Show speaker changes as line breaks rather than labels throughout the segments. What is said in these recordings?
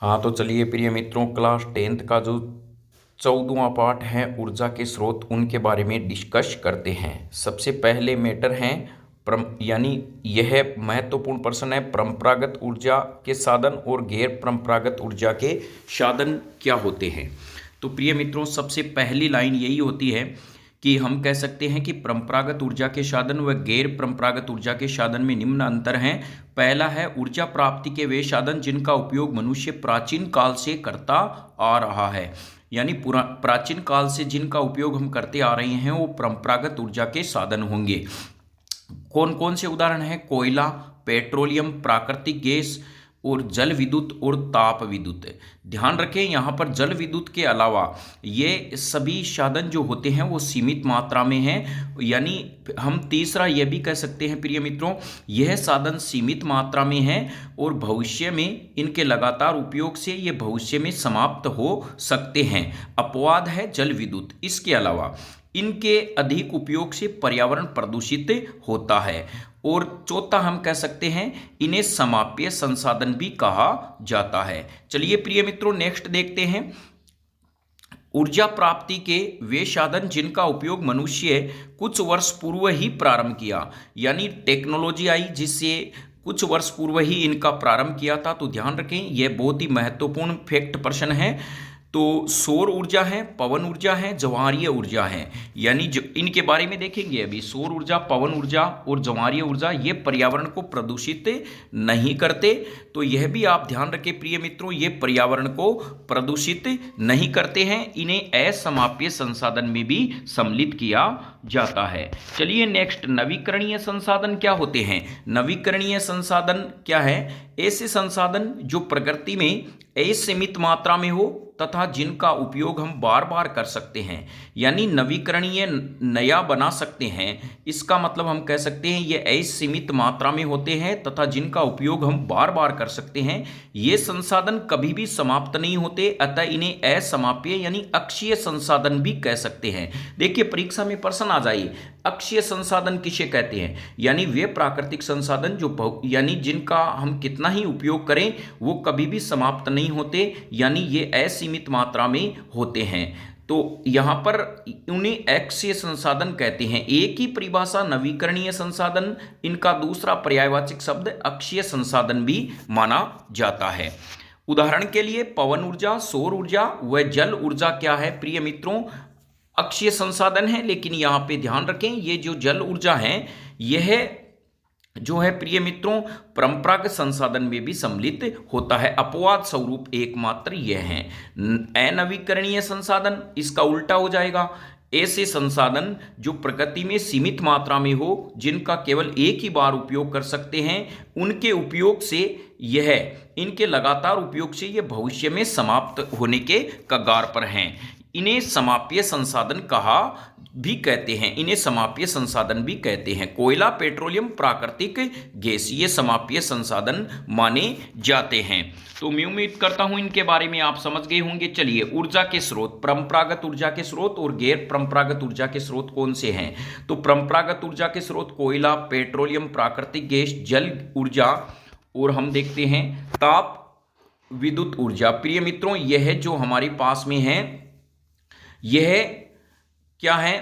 हाँ तो चलिए प्रिय मित्रों, क्लास 10th का जो 14वां पार्ट है ऊर्जा के स्रोत, उनके बारे में डिस्कस करते हैं। सबसे पहले मैटर है यानी यह महत्वपूर्ण प्रश्न है, परंपरागत ऊर्जा के साधन और गैर परंपरागत ऊर्जा के साधन क्या होते हैं। तो प्रिय मित्रों, सबसे पहली लाइन यही होती है कि हम कह सकते हैं कि परंपरागत ऊर्जा के साधन व गैर परंपरागत ऊर्जा के साधन में निम्न अंतर हैं। पहला है, ऊर्जा प्राप्ति के वे साधन जिनका उपयोग मनुष्य प्राचीन काल से करता आ रहा है। यानी प्राचीन काल से जिनका उपयोग हम करते आ रहे हैं वो परंपरागत ऊर्जा के साधन होंगे। कौन कौन से उदाहरण हैं? कोयला, पेट्रोलियम, प्राकृतिक गैस और जल विद्युत और ताप विद्युत। ध्यान रखें, यहाँ पर जल विद्युत के अलावा ये सभी साधन जो होते हैं वो सीमित मात्रा में हैं। यानी हम तीसरा यह भी कह सकते हैं प्रिय मित्रों, यह साधन सीमित मात्रा में हैं और भविष्य में इनके लगातार उपयोग से ये भविष्य में समाप्त हो सकते हैं। अपवाद है जल विद्युत। इसके अलावा इनके अधिक उपयोग से पर्यावरण प्रदूषित होता है। और चौथा हम कह सकते हैं, इन्हें समाप्य संसाधन भी कहा जाता है। चलिए प्रिय मित्रों, नेक्स्ट देखते हैं। ऊर्जा प्राप्ति के वे साधन जिनका उपयोग मनुष्य कुछ वर्ष पूर्व ही प्रारंभ किया। यानी टेक्नोलॉजी आई जिससे कुछ वर्ष पूर्व ही इनका प्रारंभ किया था। तो ध्यान रखें, यह बहुत ही महत्वपूर्ण फैक्ट प्रश्न है। तो सौर ऊर्जा है, पवन ऊर्जा है, ज्वारीय ऊर्जा है। यानी जो इनके बारे में देखेंगे अभी, सौर ऊर्जा, पवन ऊर्जा और ज्वारीय ऊर्जा ये पर्यावरण को प्रदूषित नहीं करते। तो यह भी आप ध्यान रखें प्रिय मित्रों, ये पर्यावरण को प्रदूषित नहीं करते हैं। इन्हें असमाप्य संसाधन में भी सम्मिलित किया जाता है। चलिए नेक्स्ट, नवीकरणीय संसाधन क्या होते हैं? नवीकरणीय संसाधन क्या है? ऐसे संसाधन जो प्रकृति में असीमित मात्रा में हो तथा जिनका उपयोग हम बार बार कर सकते हैं। यानी नवीकरणीय नया बना सकते हैं। इसका मतलब हम कह सकते हैं ये असीमित मात्रा में होते हैं तथा जिनका उपयोग हम बार बार कर सकते हैं। ये संसाधन कभी भी समाप्त नहीं होते, अतः इन्हें असमाप्य यानी अक्षीय संसाधन भी कह सकते हैं। देखिए परीक्षा में प्रश्न आ जाइए, अक्षीय संसाधन किसे कहते हैं? यानी वे प्राकृतिक संसाधन जो यानी जिनका हम कितना ही उपयोग करें वो कभी भी समाप्त नहीं होते, यानी ये असीमित मात्रा में होते हैं। तो यहां पर उन्हें अक्षीय संसाधन कहते हैं। एक ही परिभाषा नवीकरणीय संसाधन, इनका दूसरा पर्यायवाचक शब्द अक्षीय संसाधन भी माना जाता है। उदाहरण के लिए पवन ऊर्जा, सौर ऊर्जा व जल ऊर्जा क्या है प्रिय मित्रों? अक्षीय संसाधन है। लेकिन यहाँ पे ध्यान रखें, ये जो जल ऊर्जा है यह जो है प्रिय मित्रों परंपरागत संसाधन में भी सम्मिलित होता है। अपवाद स्वरूप एकमात्र यह है अनवीकरणीय संसाधन, इसका उल्टा हो जाएगा। ऐसे संसाधन जो प्रकृति में सीमित मात्रा में हो, जिनका केवल एक ही बार उपयोग कर सकते हैं, उनके उपयोग से यह इनके लगातार उपयोग से यह भविष्य में समाप्त होने के कगार पर हैं। इन्हें समाप्य संसाधन कहा भी कहते हैं। इन्हें समाप्य संसाधन भी कहते हैं। कोयला, पेट्रोलियम, प्राकृतिक गैस ये समाप्य संसाधन माने जाते हैं। तो मैं उम्मीद करता हूं इनके बारे में आप समझ गए होंगे। चलिए ऊर्जा के स्रोत, परंपरागत ऊर्जा के स्रोत और गैर परंपरागत ऊर्जा के स्रोत कौन से हैं? तो परंपरागत ऊर्जा के स्रोत कोयला, पेट्रोलियम, प्राकृतिक गैस, जल ऊर्जा और हम देखते हैं ताप विद्युत ऊर्जा। प्रिय मित्रों, यह जो हमारे पास में है यह क्या है?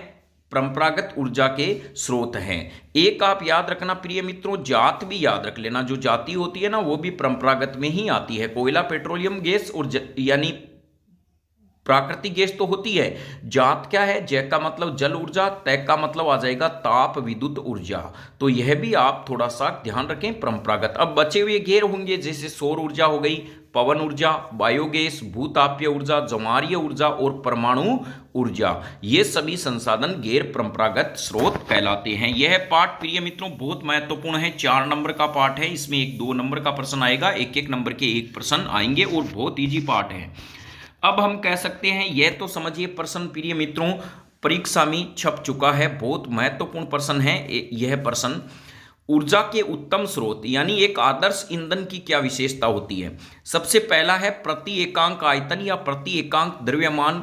परंपरागत ऊर्जा के स्रोत हैं। एक आप याद रखना प्रिय मित्रों, जात भी याद रख लेना। जो जाति होती है ना वो भी परंपरागत में ही आती है। कोयला, पेट्रोलियम गैस और यानी प्राकृतिक गैस तो होती है। जात क्या है? जय का मतलब जल ऊर्जा, तय का मतलब आ जाएगा ताप विद्युत ऊर्जा। तो यह भी आप थोड़ा सा ध्यान रखें, परंपरागत। अब बचे हुए गैर होंगे, जैसे सौर ऊर्जा हो गई, पवन ऊर्जा, बायोगैस, भूतापीय ऊर्जा, ज्वारीय ऊर्जा और परमाणु ऊर्जा। ये सभी संसाधन गैर परंपरागत स्रोत कहलाते हैं। यह पार्ट प्रिय मित्रों बहुत महत्वपूर्ण है। 4 नंबर का पार्ट है। इसमें 1-2 नंबर का प्रश्न आएगा, 1-1 नंबर के 1 प्रश्न आएंगे और बहुत ईजी पार्ट है। अब हम कह सकते हैं, यह तो समझिए प्रश्न प्रिय मित्रों परीक्षा में छप चुका है, बहुत महत्वपूर्ण प्रश्न है यह प्रश्न। ऊर्जा के उत्तम स्रोत यानी एक आदर्श ईंधन की क्या विशेषता होती है? सबसे पहला है प्रति एकांक आयतन या प्रति एकांक द्रव्यमान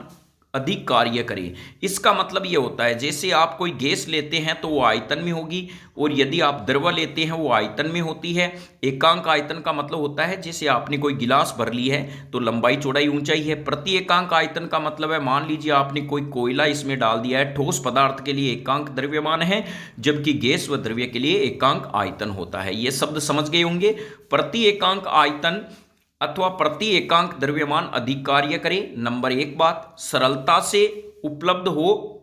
अधिक कार्य करे। इसका मतलब ये होता है जैसे आप कोई गैस लेते हैं तो वो आयतन में होगी, और यदि आप द्रव लेते हैं वो आयतन में होती है। एकांक आयतन का मतलब होता है जैसे आपने कोई गिलास भर ली है तो लंबाई चौड़ाई ऊंचाई है। प्रति एकांक आयतन का मतलब है मान लीजिए आपने कोई कोयला इसमें डाल दिया है, ठोस पदार्थ के लिए एकांक द्रव्यमान है, जबकि गैस व द्रव्य के लिए एकांक आयतन होता है। ये शब्द समझ गए होंगे। प्रति एकांक आयतन अथवा प्रति एकांक द्रव्यमान अधिक कार्य करे। नंबर एक बात, सरलता से उपलब्ध हो,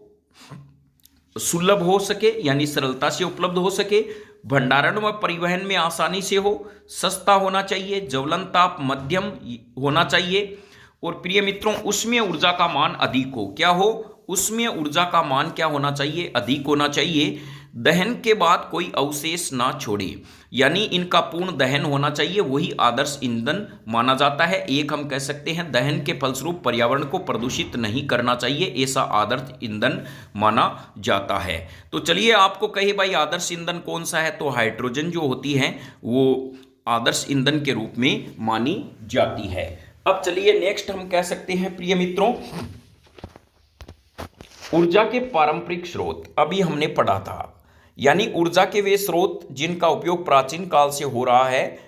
सुलभ हो सके, यानी सरलता से उपलब्ध हो सके, भंडारण व परिवहन में आसानी से हो, सस्ता होना चाहिए, ज्वलन ताप मध्यम होना चाहिए, और प्रिय मित्रों उसमें ऊर्जा का मान अधिक हो। क्या हो? उसमें ऊर्जा का मान क्या होना चाहिए? अधिक होना चाहिए। दहन के बाद कोई अवशेष ना छोड़े, यानी इनका पूर्ण दहन होना चाहिए, वही आदर्श ईंधन माना जाता है। एक हम कह सकते हैं दहन के फलस्वरूप पर्यावरण को प्रदूषित नहीं करना चाहिए, ऐसा आदर्श ईंधन माना जाता है। तो चलिए आपको कहे भाई आदर्श ईंधन कौन सा है, तो हाइड्रोजन जो होती है वो आदर्श ईंधन के रूप में मानी जाती है। अब चलिए नेक्स्ट हम कह सकते हैं प्रिय मित्रों ऊर्जा के पारंपरिक स्रोत। अभी हमने पढ़ा था, यानी ऊर्जा के वे स्रोत जिनका उपयोग प्राचीन काल से हो रहा है।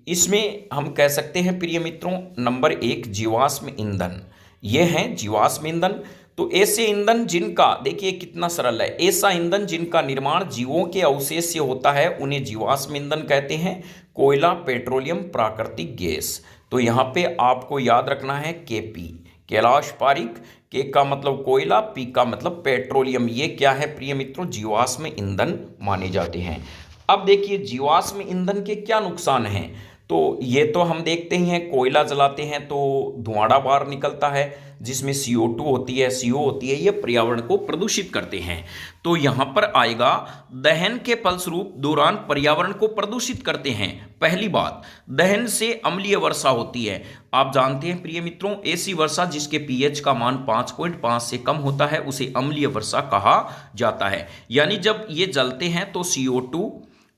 इसमें हम कह सकते हैं प्रिय मित्रों नंबर एक जीवाश्म ईंधन। ये हैं जीवाश्म ईंधन। तो ऐसे ईंधन जिनका, देखिए कितना सरल है, ऐसा ईंधन जिनका निर्माण जीवों के अवशेष से होता है उन्हें जीवाश्म ईंधन कहते हैं। कोयला, पेट्रोलियम, प्राकृतिक गैस। तो यहाँ पे आपको याद रखना है केपी, कैलाश पारिक। के का मतलब कोयला, पी का मतलब पेट्रोलियम। ये क्या है प्रिय मित्रों? जीवाश्म ईंधन माने जाते हैं। अब देखिए जीवाश्म ईंधन के क्या नुकसान हैं, तो ये तो हम देखते ही हैं, कोयला जलाते हैं तो धुआंडा बाहर निकलता है जिसमें CO2 होती है, CO होती है, ये पर्यावरण को प्रदूषित करते हैं। तो यहाँ पर आएगा दहन के फलस्वरूप दौरान पर्यावरण को प्रदूषित करते हैं। पहली बात, दहन से अम्लीय वर्षा होती है। आप जानते हैं प्रिय मित्रों ऐसी वर्षा जिसके pH का मान 5.5 से कम होता है उसे अम्लीय वर्षा कहा जाता है। यानी जब ये जलते हैं तो CO2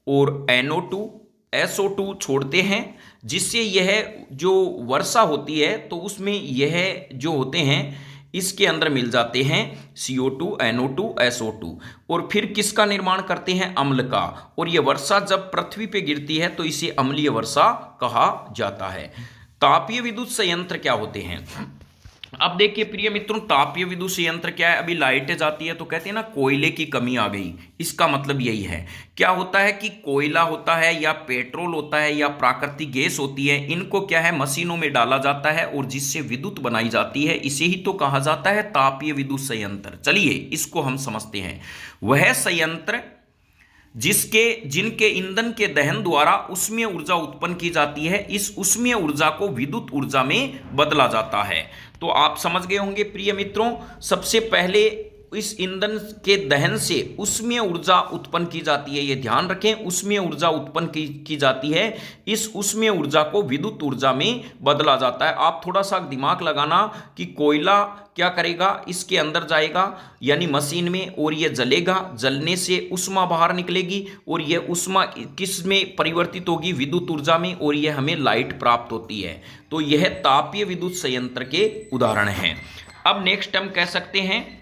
और NO2 SO2 छोड़ते हैं, जिससे यह जो वर्षा होती है तो उसमें यह जो होते हैं इसके अंदर मिल जाते हैं CO2, NO2, SO2, और फिर किसका निर्माण करते हैं? अम्ल का। और यह वर्षा जब पृथ्वी पे गिरती है तो इसे अम्लीय वर्षा कहा जाता है। तापीय विद्युत संयंत्र क्या होते हैं? अब देखिए प्रिय मित्रों तापीय विद्युत संयंत्र क्या है? अभी लाइटें जाती है तो कहते हैं ना कोयले की कमी आ गई, इसका मतलब यही है। क्या होता है कि कोयला होता है या पेट्रोल होता है या प्राकृतिक गैस होती है, इनको क्या है मशीनों में डाला जाता है और जिससे विद्युत बनाई जाती है, इसे ही तो कहा जाता है तापीय विद्युत संयंत्र। चलिए इसको हम समझते हैं। वह संयंत्र जिनके ईंधन के दहन द्वारा उष्मीय ऊर्जा उत्पन्न की जाती है, इस उष्मीय ऊर्जा को विद्युत ऊर्जा में बदला जाता है। तो आप समझ गए होंगे प्रिय मित्रों, सबसे पहले इस ईंधन के दहन से उष्मीय ऊर्जा उत्पन्न की जाती है। ये ध्यान रखें, उष्मीय ऊर्जा उत्पन्न की जाती है, इस उष्मीय ऊर्जा को विद्युत ऊर्जा में बदला जाता है। आप थोड़ा सा दिमाग लगाना कि कोयला क्या करेगा, इसके अंदर जाएगा यानी मशीन में, और ये जलेगा, जलने से उष्मा बाहर निकलेगी और ये उष्मा किस में परिवर्तित होगी? विद्युत ऊर्जा में, और ये हमें लाइट प्राप्त होती है। तो यह तापीय विद्युत संयंत्र के उदाहरण हैं। अब नेक्स्ट हम कह सकते हैं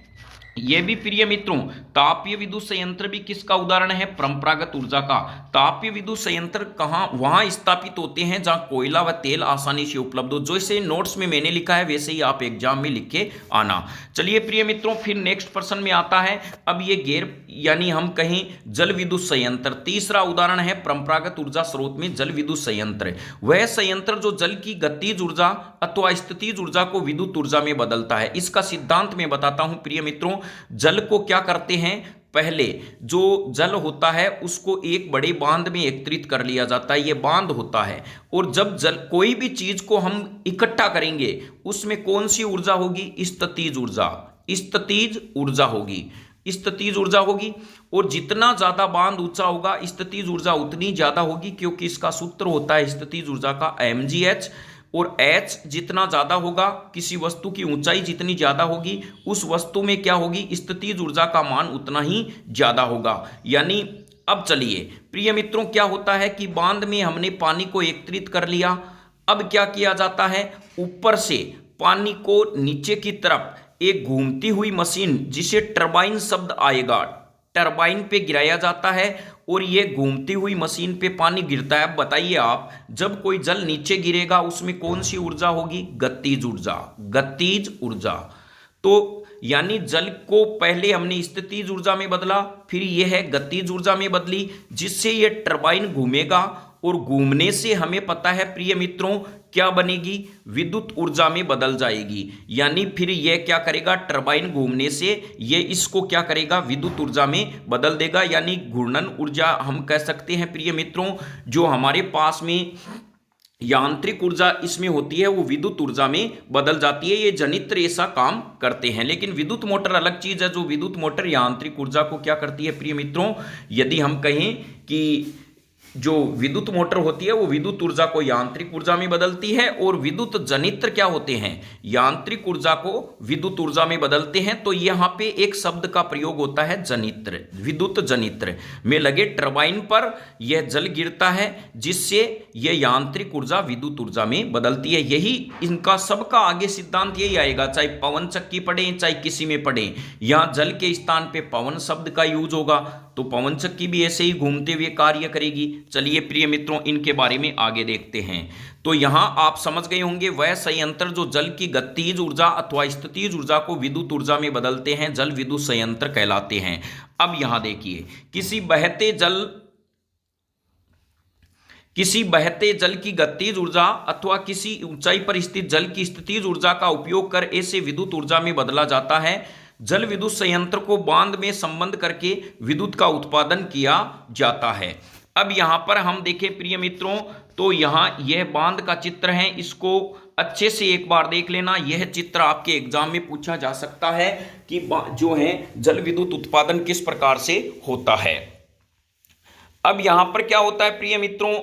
ये भी प्रिय मित्रों तापीय विद्युत संयंत्र भी किसका उदाहरण है? परंपरागत ऊर्जा का। तापीय विद्युत संयंत्र कहां? वहां स्थापित होते हैं जहां कोयला व तेल आसानी से उपलब्ध हो। जैसे नोट्स में मैंने लिखा है वैसे ही आप एग्जाम में लिख के आना। चलिए प्रिय मित्रों फिर नेक्स्ट प्रश्न में आता है। अब ये गैर यानी हम कहें जल विद्युत संयंत्र, तीसरा उदाहरण है परंपरागत ऊर्जा स्रोत में जल विद्युत संयंत्र। वह संयंत्र जो जल की गतिज ऊर्जा अथवा स्थितिज ऊर्जा को विद्युत ऊर्जा में बदलता है। इसका सिद्धांत मैं बताता हूं प्रिय मित्रों। जल को क्या करते हैं? पहले जो जल होता है उसको एक बड़े बांध में एकत्रित कर लिया जाता है, ये बांध होता है। और जब जल कोई भी चीज को हम इकट्ठा करेंगे उसमें कौन सी ऊर्जा होगी? स्थितिज ऊर्जा, स्थितिज ऊर्जा होगी, स्थितिज ऊर्जा होगी। और जितना ज्यादा बांध ऊंचा होगा स्थितिज ऊर्जा उतनी ज्यादा होगी, क्योंकि इसका सूत्र होता है स्थितिज ऊर्जा का mgh। और h जितना ज्यादा होगा, किसी वस्तु की ऊंचाई जितनी ज्यादा होगी उस वस्तु में क्या होगी? स्थितिज ऊर्जा का मान उतना ही ज्यादा होगा। यानी अब चलिए प्रिय मित्रों क्या होता है कि बांध में हमने पानी को एकत्रित कर लिया। अब क्या किया जाता है? ऊपर से पानी को नीचे की तरफ एक घूमती हुई मशीन जिसे टरबाइन शब्द आएगा, टरबाइन पे गिराया जाता है और ये घूमती हुई मशीन पे पानी गिरता है। अब बताइए आप, जब कोई जल नीचे गिरेगा उसमें कौन सी ऊर्जा होगी? गतिज ऊर्जा, गतिज ऊर्जा। तो यानी जल को पहले हमने स्थितिज ऊर्जा में बदला, फिर यह है गतिज ऊर्जा में बदली, जिससे यह टरबाइन घूमेगा और घूमने से हमें पता है प्रिय मित्रों क्या बनेगी? विद्युत ऊर्जा में बदल जाएगी। यानी फिर यह क्या करेगा? टरबाइन घूमने से ये इसको क्या करेगा? विद्युत ऊर्जा में बदल देगा। यानी घूर्णन ऊर्जा हम कह सकते हैं प्रिय मित्रों, जो हमारे पास में यांत्रिक ऊर्जा इसमें होती है वो विद्युत ऊर्जा में बदल जाती है। ये जनित्र ऐसा काम करते हैं। लेकिन विद्युत मोटर अलग चीज है। जो विद्युत मोटर यांत्रिक ऊर्जा को क्या करती है प्रिय मित्रों? यदि हम कहें कि जो विद्युत मोटर होती है वो विद्युत ऊर्जा को यांत्रिक ऊर्जा में बदलती है, और विद्युत जनित्र क्या होते हैं? यांत्रिक ऊर्जा को विद्युत ऊर्जा में बदलते हैं। तो यहां पे एक शब्द का प्रयोग होता है जनित्र, विद्युत जनित्र में लगे टरबाइन पर यह जल गिरता है, जिससे यह यांत्रिक ऊर्जा विद्युत ऊर्जा में बदलती है। यही इनका सबका आगे सिद्धांत यही आएगा, चाहे पवन चक्की पढ़े चाहे किसी में पढ़े, यहां जल के स्थान पे पवन शब्द का यूज होगा, तो पवन चक्की भी ऐसे ही घूमते हुए कार्य करेगी। चलिए प्रिय मित्रों इनके बारे में आगे देखते हैं। तो यहां आप समझ गए होंगे, वह संयंत्र जो जल की गतिज ऊर्जा अथवा स्थितिज ऊर्जा को विद्युत ऊर्जा में बदलते हैं, जल विद्युत संयंत्र कहलाते हैं। अब यहां देखिए, किसी बहते जल की गतिज ऊर्जा अथवा किसी ऊंचाई पर स्थित जल की स्थितिज ऊर्जा का उपयोग कर ऐसे विद्युत ऊर्जा में बदला जाता है। जल विद्युत संयंत्र को बांध में संबंध करके विद्युत का उत्पादन किया जाता है। अब यहां पर हम देखें प्रिय मित्रों, तो यहां यह बांध का चित्र है, इसको अच्छे से एक बार देख लेना। यह चित्र आपके एग्जाम में पूछा जा सकता है कि जो है जल विद्युत उत्पादन किस प्रकार से होता है। अब यहां पर क्या होता है प्रिय मित्रों,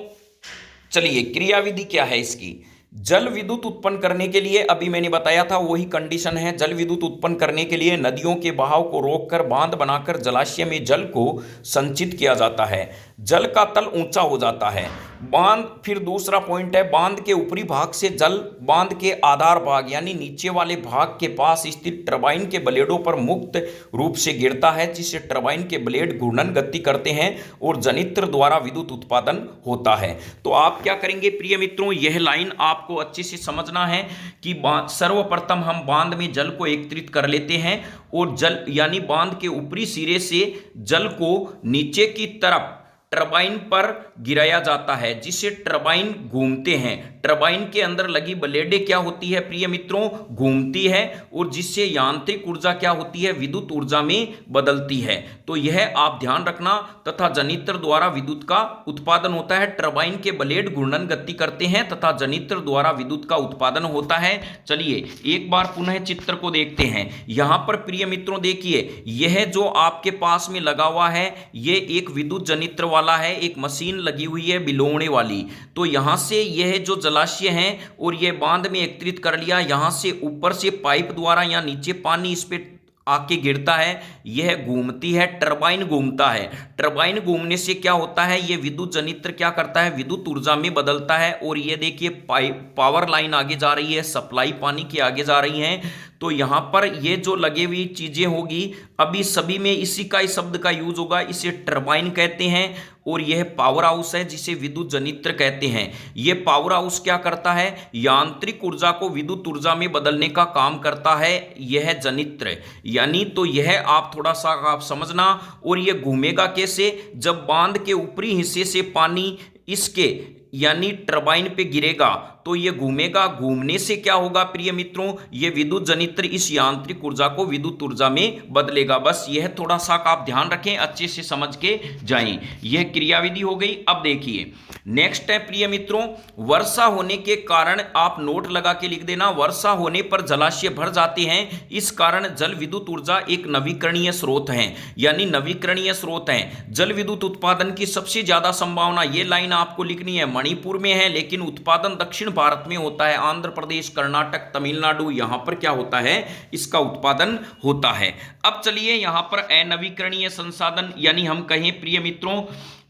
चलिए क्रियाविधि क्या है इसकी। जल विद्युत उत्पन्न करने के लिए, अभी मैंने बताया था वही कंडीशन है, जल विद्युत उत्पन्न करने के लिए नदियों के बहाव को रोककर बांध बनाकर जलाशय में जल को संचित किया जाता है। जल का तल ऊंचा हो जाता है। बांध, फिर दूसरा पॉइंट है, बांध के ऊपरी भाग से जल बांध के आधार भाग यानी नीचे वाले भाग के पास स्थित टरबाइन के ब्लेडों पर मुक्त रूप से गिरता है, जिससे टरबाइन के ब्लेड घूर्णन गति करते हैं और जनित्र द्वारा विद्युत उत्पादन होता है। तो आप क्या करेंगे प्रिय मित्रों, यह लाइन आपको अच्छे से समझना है कि सर्वप्रथम हम बांध में जल को एकत्रित कर लेते हैं और जल यानी बांध के ऊपरी सिरे से जल को नीचे की तरफ टरबाइन पर गिराया जाता है, जिससे टरबाइन घूमते हैं। टरबाइन के अंदर लगी ब्लेडें क्या होती है प्रिय मित्रों? घूमती है, और जिससे यांत्रिक ऊर्जा क्या होती है? विद्युत ऊर्जा में बदलती है। तो यह आप ध्यान रखना। तथा जनित्र द्वारा विद्युत का उत्पादन होता है। टरबाइन के ब्लेड घूर्णन गति करते हैं तथा जनित्र द्वारा विद्युत का उत्पादन होता है। चलिए एक बार पुनः चित्र को देखते हैं। यहां पर प्रिय मित्रों देखिए, यह जो आपके पास में लगा हुआ है, यह एक विद्युत जनित्र वाला है, एक मशीन लगी हुई है बिलोने वाली। तो यहां से यह जो जलाशय है और यह बांध में एकत्रित कर लिया, यहां से ऊपर से पाइप द्वारा या नीचे पानी इस पे आके गिरता है, यह घूमती है, टरबाइन घूमता है। टरबाइन घूमने से क्या होता है? यह विद्युत जनित्र क्या करता है? विद्युत ऊर्जा में बदलता है। और यह देखिए पावर लाइन आगे जा रही है, सप्लाई पानी की आगे जा रही है। तो यहां पर ये जो लगे हुई चीजें होगी, अभी सभी में इसी का ही शब्द का यूज होगा। इसे टरबाइन कहते हैं। और यह पावर हाउस है जिसे विद्युत जनित्र कहते हैं। यह पावर हाउस क्या करता है? यांत्रिक ऊर्जा को विद्युत ऊर्जा में बदलने का काम करता है यह जनित्र। यानी तो यह आप थोड़ा सा आप समझना। और यह घूमेगा कैसे? जब बांध के ऊपरी हिस्से से पानी इसके यानी टरबाइन पे गिरेगा तो ये घूमेगा। घूमने से क्या होगा प्रिय मित्रों? ये विद्युत जनित्र इस यांत्रिक ऊर्जा को विद्युत ऊर्जा में बदलेगा। बस यह थोड़ा सा आप ध्यान रखें, अच्छे से समझ के जाएं। यह क्रियाविधि हो गई। अब देखिए नेक्स्ट है प्रिय मित्रों, वर्षा होने के कारण, आप नोट लगा के लिख देना, वर्षा होने पर जलाशय भर जाते हैं। इस कारण जल विद्युत ऊर्जा एक नवीकरणीय स्रोत है, यानी नवीकरणीय स्रोत है। जल विद्युत उत्पादन की सबसे ज्यादा संभावना, ये लाइन आपको लिखनी है, मणिपुर में है, लेकिन उत्पादन दक्षिण भारत में होता है। आंध्र प्रदेश, कर्नाटक, तमिलनाडु, यहां पर क्या होता है? इसका उत्पादन होता है। अब चलिए यहां पर अनवीकरणीय संसाधन, यानी हम कहें प्रिय मित्रों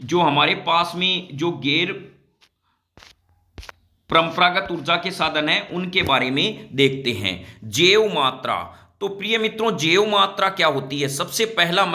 जो हमारे पास में जो गैर परंपरागत ऊर्जा के साधन है उनके बारे में देखते हैं। जैव मात्रा, तो प्रिय मित्रों जैव मात्रा क्या होती है? सबसे पहला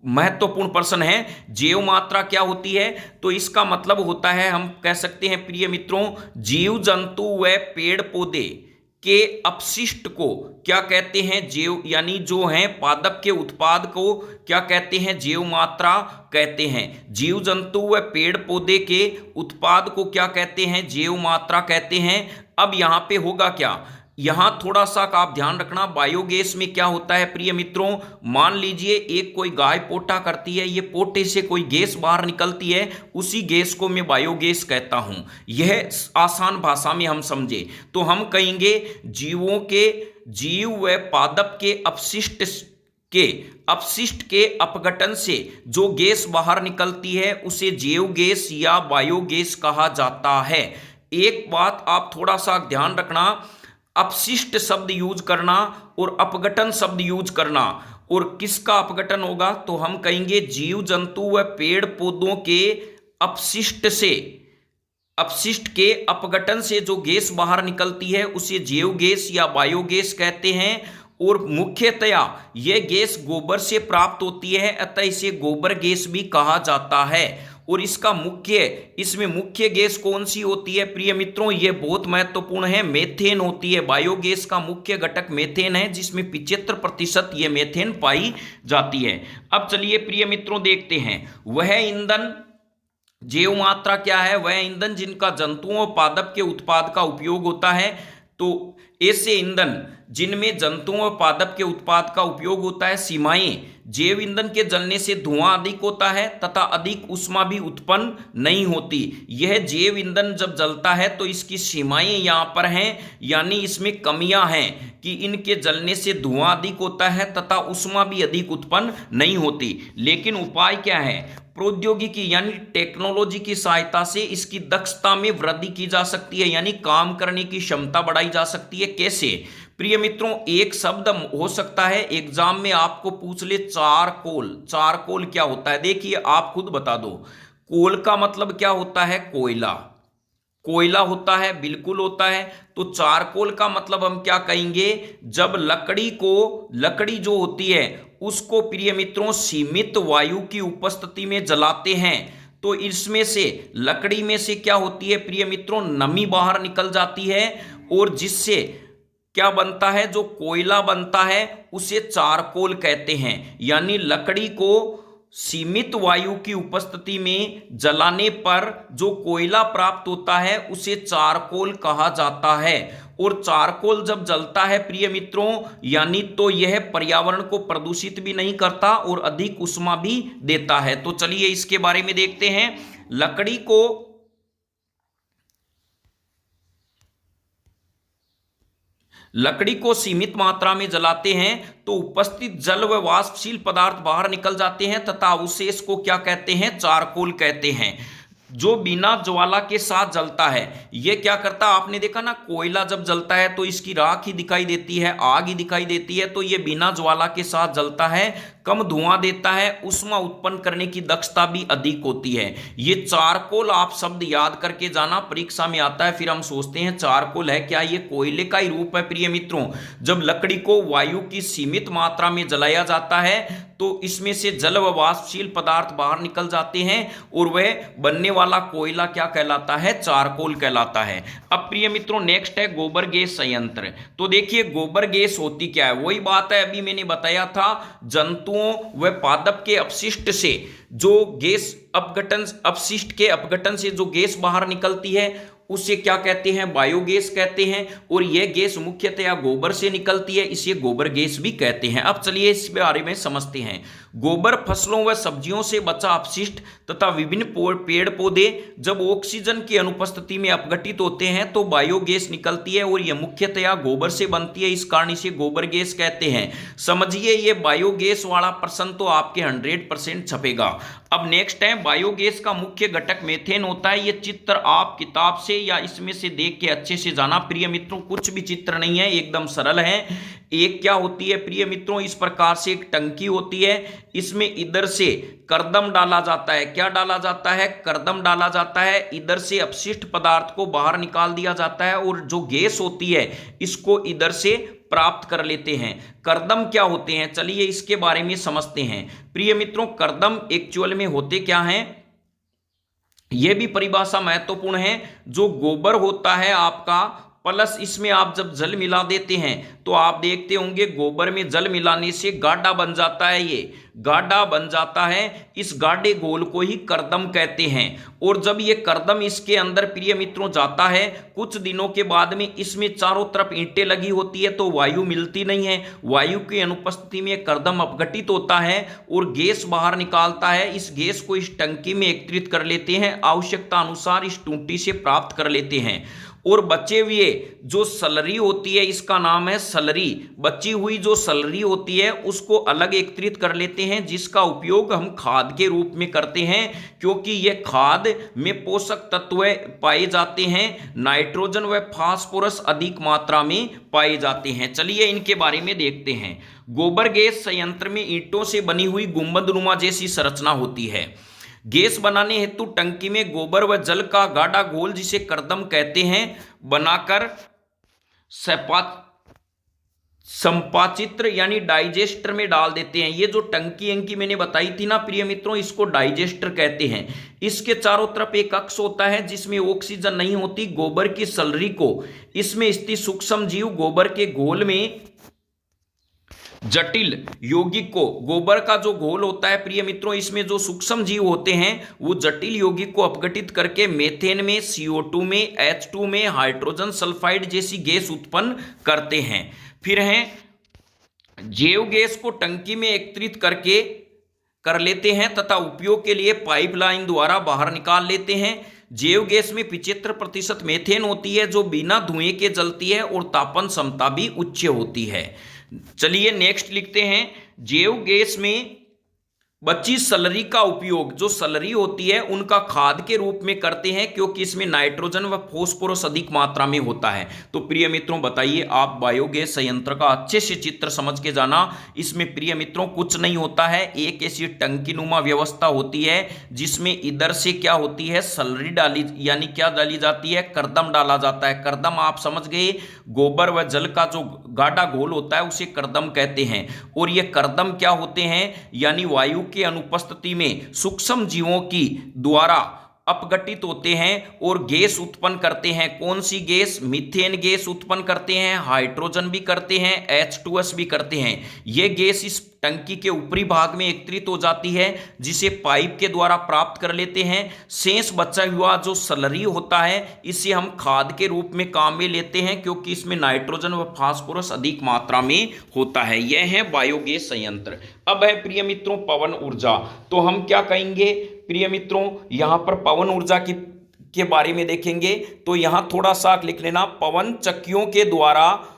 महत्वपूर्ण प्रश्न है, जैव मात्रा क्या होती है? तो इसका मतलब होता है, हम कह सकते हैं प्रिय मित्रों, जीव जंतु व पेड़ पौधे के अपशिष्ट को क्या कहते हैं? जैव, यानी जो है पादप के उत्पाद को क्या कहते हैं? जैव मात्रा कहते हैं। जीव जंतु व पेड़ पौधे के उत्पाद को क्या कहते हैं? जैव मात्रा कहते हैं। अब यहां पे होगा क्या, यहां थोड़ा सा का आप ध्यान रखना, बायोगैस में क्या होता है प्रिय मित्रों, मान लीजिए एक कोई गाय पोटा करती है, ये पोटे से कोई गैस बाहर निकलती है, उसी गैस को मैं बायोगैस कहता हूं। यह आसान भाषा में हम समझे तो हम कहेंगे जीव व पादप के अपशिष्ट के अपघटन से जो गैस बाहर निकलती है उसे जैव गैस या बायोगैस कहा जाता है। एक बात आप थोड़ा सा ध्यान रखना, अपशिष्ट शब्द यूज करना और अपघटन शब्द यूज करना, और किसका अपघटन होगा? तो हम कहेंगे जीव जंतु व पेड़ पौधों के अपशिष्ट के अपघटन से जो गैस बाहर निकलती है उसे जैव गैस या बायोगैस कहते हैं। और मुख्यतया यह गैस गोबर से प्राप्त होती है, अतः इसे गोबर गैस भी कहा जाता है। और इसमें मुख्य गैस कौन सी होती है प्रिय मित्रों? यह बहुत महत्वपूर्ण है, मेथेन होती है। बायोगैस का मुख्य घटक मेथेन है, जिसमें 75% यह मेथेन पाई जाती है। अब चलिए प्रिय मित्रों देखते हैं, वह ईंधन, जैव मात्रा क्या है? वह ईंधन जिनका जंतुओं और पादप के उत्पाद का उपयोग होता है। तो ऐसे ईंधन जिनमें जंतुओं और पादप के उत्पाद का उपयोग होता है। सीमाएं, जैव ईंधन के जलने से धुआं अधिक होता है तथा अधिक ऊष्मा भी उत्पन्न नहीं होती। यह जैव ईंधन जब जलता है तो इसकी सीमाएं यहाँ पर हैं, यानी इसमें कमियां हैं कि इनके जलने से धुआं अधिक होता है तथा ऊष्मा भी अधिक उत्पन्न नहीं होती। लेकिन उपाय क्या है? प्रौद्योगिकी यानी टेक्नोलॉजी की सहायता से इसकी दक्षता में वृद्धि की जा सकती है, यानी काम करने की क्षमता बढ़ाई जा सकती है। कैसे प्रिय मित्रों? एक शब्द हो सकता है एग्जाम में आपको पूछ ले, चारकोल। चारकोल क्या होता है? देखिए आप खुद बता दो। कोल का मतलब क्या होता है? कोयला। कोयला होता है, बिल्कुल होता है। तो चारकोल का मतलब हम क्या कहेंगे? जब लकड़ी जो होती है उसको प्रिय मित्रों सीमित वायु की उपस्थिति में जलाते हैं, तो इसमें से लकड़ी में से क्या होती है प्रिय मित्रों? नमी बाहर निकल जाती है, और जिससे क्या बनता है? जो कोयला बनता है उसे चारकोल कहते हैं। यानी लकड़ी को सीमित वायु की उपस्थिति में जलाने पर जो कोयला प्राप्त होता है उसे चारकोल कहा जाता है। और चारकोल जब जलता है प्रिय मित्रों, यानी तो यह पर्यावरण को प्रदूषित भी नहीं करता और अधिक ऊष्मा भी देता है। तो चलिए इसके बारे में देखते हैं। लकड़ी को सीमित मात्रा में जलाते हैं तो उपस्थित जल व वाष्पशील पदार्थ बाहर निकल जाते हैं तथा अवशेष को क्या कहते हैं? चारकोल कहते हैं। जो बिना ज्वाला के साथ जलता है, यह क्या करता है? आपने देखा ना, कोयला जब जलता है तो इसकी राख ही दिखाई देती है, आग ही दिखाई देती है। तो यह बिना ज्वाला के साथ जलता है, कम धुआं देता है, ऊष्मा उत्पन्न करने की दक्षता भी अधिक होती है। ये चारकोल आप शब्द याद करके जाना, परीक्षा में आता है। फिर हम सोचते हैं चारकोल है क्या? ये कोयले का ही रूप है प्रिय मित्रों। जब लकड़ी को वायु की सीमित मात्रा में जलाया जाता है तो इसमें से जल व वाष्पशील पदार्थ बाहर निकल जाते हैं और वह बनने वाला कोयला क्या कहलाता है? चारकोल कहलाता है। अब प्रिय मित्रों नेक्स्ट है गोबर गैस संयंत्र। तो देखिए गोबर गैस होती क्या है? वही बात है, अभी मैंने बताया था, जंतुओं व पादप के अपशिष्ट से जो गैस अपशिष्ट के अपघटन से जो गैस बाहर निकलती है उसे क्या कहते हैं? बायोगैस कहते हैं। और यह गैस मुख्यतया गोबर से निकलती है, इसे गोबर गैस भी कहते हैं। अब चलिए इस बारे में समझते हैं। गोबर फसलों व सब्जियों से बचा अपशिष्ट तथा विभिन्न पेड़ पौधे जब ऑक्सीजन की अनुपस्थिति में अपघटित होते हैं तो बायोगैस निकलती है, और यह मुख्यतया गोबर से बनती है, इस कारण इसे गोबर गैस कहते हैं। समझिए ये बायोगैस वाला प्रश्न तो आपके 100% छपेगा। अब नेक्स्ट है, बायोगैस का मुख्य घटक मेथेन होता है। ये चित्र आप किताब से या इसमें से देख के अच्छे से जाना प्रिय मित्रों, कुछ भी चित्र नहीं है, एकदम सरल है। एक क्या होती है प्रिय मित्रों? इस प्रकार से एक टंकी होती है, इसमें इधर से करदम डाला जाता है। क्या डाला जाता है? करदम डाला जाता है। इधर से अपशिष्ट पदार्थ को बाहर निकाल दिया जाता है और जो गैस होती है इसको इधर से प्राप्त कर लेते हैं। कर्दम क्या होते हैं, चलिए इसके बारे में समझते हैं। प्रिय मित्रों, कर्दम एक्चुअल में होते क्या हैं, यह भी परिभाषा महत्वपूर्ण है। जो गोबर होता है आपका, प्लस इसमें आप जब जल मिला देते हैं तो आप देखते होंगे गोबर में जल मिलाने से गाढ़ा बन जाता है, ये गाढ़ा बन जाता है। इस गाढ़े घोल को ही कर्दम कहते हैं। और जब ये कर्दम इसके अंदर प्रिय मित्रों जाता है, कुछ दिनों के बाद में इसमें चारों तरफ ईंटें लगी होती है तो वायु मिलती नहीं है। वायु की अनुपस्थिति में कर्दम अपघटित होता है और गैस बाहर निकालता है। इस गैस को इस टंकी में एकत्रित कर लेते हैं, आवश्यकता अनुसार इस टूटी से प्राप्त कर लेते हैं। और बचे हुए जो सलरी होती है, इसका नाम है सलरी, बची हुई जो सलरी होती है उसको अलग एकत्रित कर लेते हैं, जिसका उपयोग हम खाद के रूप में करते हैं, क्योंकि यह खाद में पोषक तत्व पाए जाते हैं, नाइट्रोजन व फास्फोरस अधिक मात्रा में पाए जाते हैं। चलिए इनके बारे में देखते हैं। गोबर गैस संयंत्र में ईंटों से बनी हुई गुंबदनुमा जैसी संरचना होती है। गैस बनाने हेतु टंकी में गोबर व जल का गाढ़ा घोल, जिसे कर्दम कहते हैं, बनाकर संपाचित्र यानी डाइजेस्टर में डाल देते हैं। ये जो टंकी अंकी मैंने बताई थी ना प्रिय मित्रों, इसको डाइजेस्टर कहते हैं। इसके चारों तरफ एक कक्ष होता है जिसमें ऑक्सीजन नहीं होती। गोबर की सलरी को इसमें स्थित सूक्ष्म जीव गोबर के घोल में जटिल यौगिक को, गोबर का जो घोल होता है प्रिय मित्रों, इसमें जो सूक्ष्म जीव होते हैं वो जटिल यौगिक को अपघटित करके मेथेन में, CO2 में, H2 में हाइड्रोजन सल्फाइड जैसी गैस उत्पन्न करते हैं। फिर हैं जैव गैस को टंकी में एकत्रित करके कर लेते हैं तथा उपयोग के लिए पाइपलाइन द्वारा बाहर निकाल लेते हैं। जैव गैस में 75% मेथेन होती है जो बिना धुएं के जलती है और तापन क्षमता भी उच्च होती है। चलिए नेक्स्ट लिखते हैं। जैव गैस में बची सलरी का उपयोग, जो सलरी होती है उनका खाद के रूप में करते हैं, क्योंकि इसमें नाइट्रोजन व फास्फोरस अधिक मात्रा में होता है। तो प्रिय मित्रों बताइए, आप बायोगैस संयंत्र का अच्छे से चित्र समझ के जाना। इसमें प्रिय मित्रों कुछ नहीं होता है, एक ऐसी टंकी नुमा व्यवस्था होती है जिसमें इधर से क्या होती है, सलरी डाली, यानी क्या डाली जाती है, कर्दम डाला जाता है। कर्दम आप समझ गए, गोबर व जल का जो गाढ़ा घोल होता है उसे कर्दम कहते हैं। और ये कर्दम क्या होते हैं, यानी वायु के अनुपस्थिति में सूक्ष्म जीवों की द्वारा अपघटित होते हैं और गैस उत्पन्न करते हैं। कौन सी गैस, मीथेन गैस उत्पन्न करते हैं, हाइड्रोजन भी करते हैं, H2S भी करते हैं। यह गैस इस टंकी के ऊपरी भाग में एकत्रित हो जाती है, जिसे पाइप के द्वारा प्राप्त कर लेते हैं। शेष बचा हुआ जो सलरी होता है इसे हम खाद के रूप में काम में लेते हैं, क्योंकि इसमें नाइट्रोजन व फास्फोरस अधिक मात्रा में होता है। यह है बायोगैस संयंत्र। अब है प्रिय मित्रों पवन ऊर्जा। तो हम क्या कहेंगे प्रिय मित्रों, यहां पर पवन ऊर्जा के बारे में देखेंगे। तो यहां थोड़ा सा लिख लेना, पवन चक्कियों के द्वारा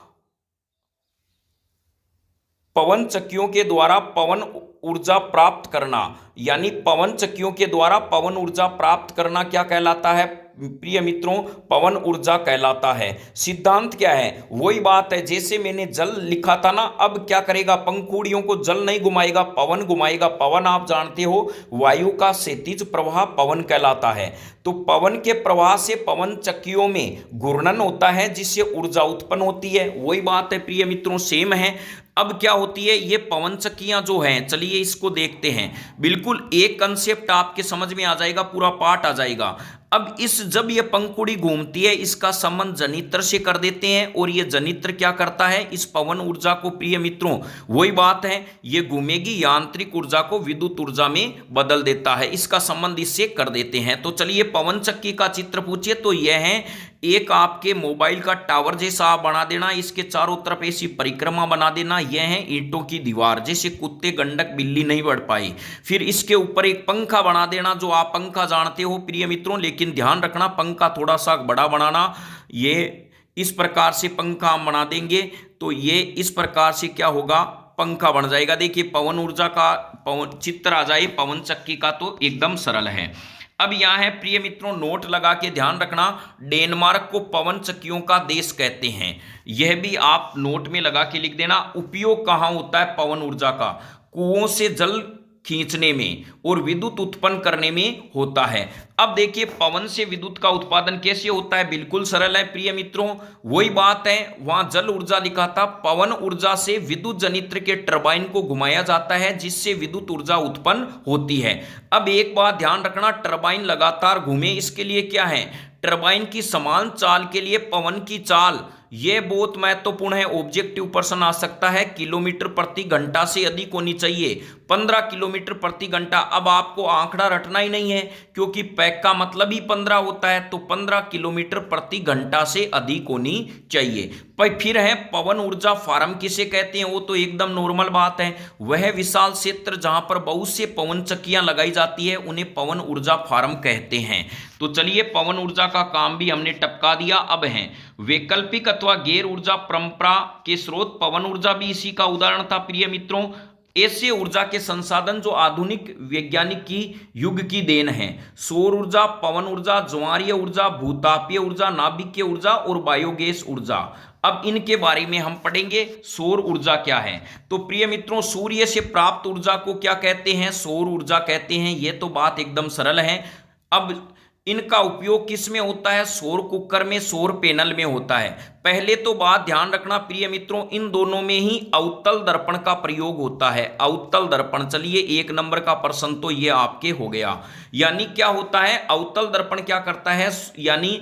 पवन ऊर्जा प्राप्त करना, यानी पवन चक्कियों के द्वारा पवन ऊर्जा प्राप्त करना क्या कहलाता है प्रिय मित्रों, पवन ऊर्जा कहलाता है। सिद्धांत क्या है, वही बात है जैसे मैंने जल लिखा था ना। अब क्या करेगा, पंखुड़ियों को जल नहीं घुमाएगा, पवन घुमाएगा। पवन आप जानते हो वायु का क्षैतिज प्रवाह पवन कहलाता है। तो पवन के प्रवाह से पवन चक्कियों में घूर्णन होता है, जिससे ऊर्जा उत्पन्न होती है। वही बात है प्रिय मित्रों, सेम है। अब क्या होती है ये पवन चक्कियां जो हैं, चलिए इसको देखते हैं। बिल्कुल एक कंसेप्ट आपके समझ में आ जाएगा, पूरा पार्ट आ जाएगा। अब जब ये पंखुड़ी घूमती है, इसका संबंध जनित्र से कर देते हैं, और ये जनित्र क्या करता है, इस पवन ऊर्जा को प्रिय मित्रों, वही बात है, ये घूमेगी यांत्रिक ऊर्जा को विद्युत ऊर्जा में बदल देता है। इसका संबंध इससे कर देते हैं। तो चलिए पवन चक्की का चित्र पूछिए। तो यह है एक आपके मोबाइल का टावर जैसा आप बना देना, इसके चारों तरफ ऐसी परिक्रमा बना देना। यह है ईंटों की दीवार, जैसे कुत्ते गंडक बिल्ली नहीं बढ़ पाई। फिर इसके ऊपर एक पंखा बना देना, जो आप पंखा जानते हो प्रिय मित्रों, लेकिन ध्यान रखना पंखा थोड़ा सा बड़ा बनाना। ये इस प्रकार से पंखा हम बना देंगे तो ये इस प्रकार से क्या होगा, पंखा बन जाएगा। देखिए पवन ऊर्जा का पवन चित्र आ जाए पवन चक्की का, तो एकदम सरल है। अब यहां है प्रिय मित्रों, नोट लगा के ध्यान रखना, डेनमार्क को पवन चक्कियों का देश कहते हैं। यह भी आप नोट में लगा के लिख देना। उपयोग कहां होता है पवन ऊर्जा का, कुओं से जल खींचने में और विद्युत उत्पन्न करने में होता है। अब देखिए पवन से विद्युत का उत्पादन कैसे होता है, बिल्कुल सरल है प्रिय मित्रों, वही बात है, वहां जल ऊर्जा लिखा था, पवन ऊर्जा से विद्युत जनित्र के टरबाइन को घुमाया जाता है जिससे विद्युत ऊर्जा उत्पन्न होती है। अब एक बात ध्यान रखना, टरबाइन लगातार घूमे, इसके लिए क्या है, टरबाइन की समान चाल के लिए पवन की चाल, यह बहुत महत्वपूर्ण है, ऑब्जेक्टिव प्रश्न आ सकता है, किलोमीटर प्रति घंटा से अधिक होनी चाहिए, 15 किलोमीटर प्रति घंटा। अब आपको आंकड़ा रटना ही नहीं है क्योंकि पैक का मतलब ही 15 होता है, तो 15 किलोमीटर प्रति घंटा से अधिक होनी चाहिए। पर फिर है पवन ऊर्जा फार्म किसे कहते हैं, वो तो एकदम नॉर्मल बात है, वह विशाल क्षेत्र जहां पर बहुत से पवन चक्कियां लगाई जाती है उन्हें पवन ऊर्जा फार्म कहते हैं। तो चलिए पवन ऊर्जा का काम भी हमने टपका दिया। अब है वैकल्पिक अथवा गैर ऊर्जा परंपरा के स्रोत, पवन ऊर्जा भी इसी का उदाहरण था प्रिय मित्रों। ऐसे ऊर्जा के संसाधन जो आधुनिक वैज्ञानिक की युग की देन है, सौर ऊर्जा, पवन ऊर्जा, ज्वारीय ऊर्जा, भूतापीय ऊर्जा, नाभिकीय ऊर्जा और बायोगैस ऊर्जा। अब इनके बारे में हम पढ़ेंगे। सौर ऊर्जा क्या है, तो प्रिय मित्रों सूर्य से प्राप्त ऊर्जा को क्या कहते हैं, सौर ऊर्जा कहते हैं, यह तो बात एकदम सरल है। अब इनका उपयोग किस में होता है, सौर कुकर में, सौर पैनल में होता है। पहले तो बात ध्यान रखना प्रिय मित्रों, इन दोनों में ही अवतल दर्पण का प्रयोग होता है, अवतल दर्पण। चलिए 1 नंबर का प्रश्न तो ये आपके हो गया। यानी क्या होता है, अवतल दर्पण क्या करता है, यानी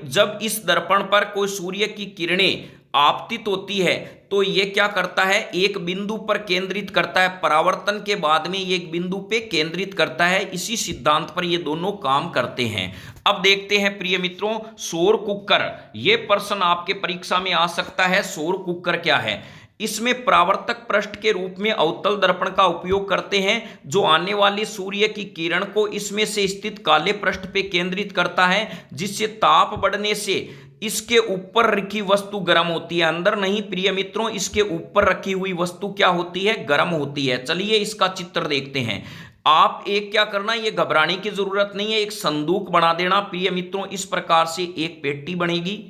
जब इस दर्पण पर कोई सूर्य की किरणें आपतित होती है तो ये क्या करता है, एक बिंदु पर केंद्रित करता है, परावर्तन के बाद में ये एक बिंदु पे केंद्रित करता है। इसी सिद्धांत पर ये दोनों काम करते हैं। अब देखते हैं प्रिय मित्रों सौर कुकर, ये प्रश्न आपके परीक्षा में आ सकता है, सौर कुकर क्या है। इसमें परावर्तक पृष्ठ के रूप में अवतल दर्पण का उपयोग करते हैं जो आने वाली सूर्य की किरण को इसमें से स्थित काले पृष्ठ पे केंद्रित करता है, जिससे ताप बढ़ने से इसके ऊपर रखी वस्तु गर्म होती है। अंदर नहीं प्रिय मित्रों, इसके ऊपर रखी हुई वस्तु क्या होती है, गर्म होती है। चलिए इसका चित्र देखते हैं। आप एक क्या करना, ये घबराने की जरूरत नहीं है, एक संदूक बना देना प्रिय मित्रों। इस प्रकार से एक पेटी बनेगी,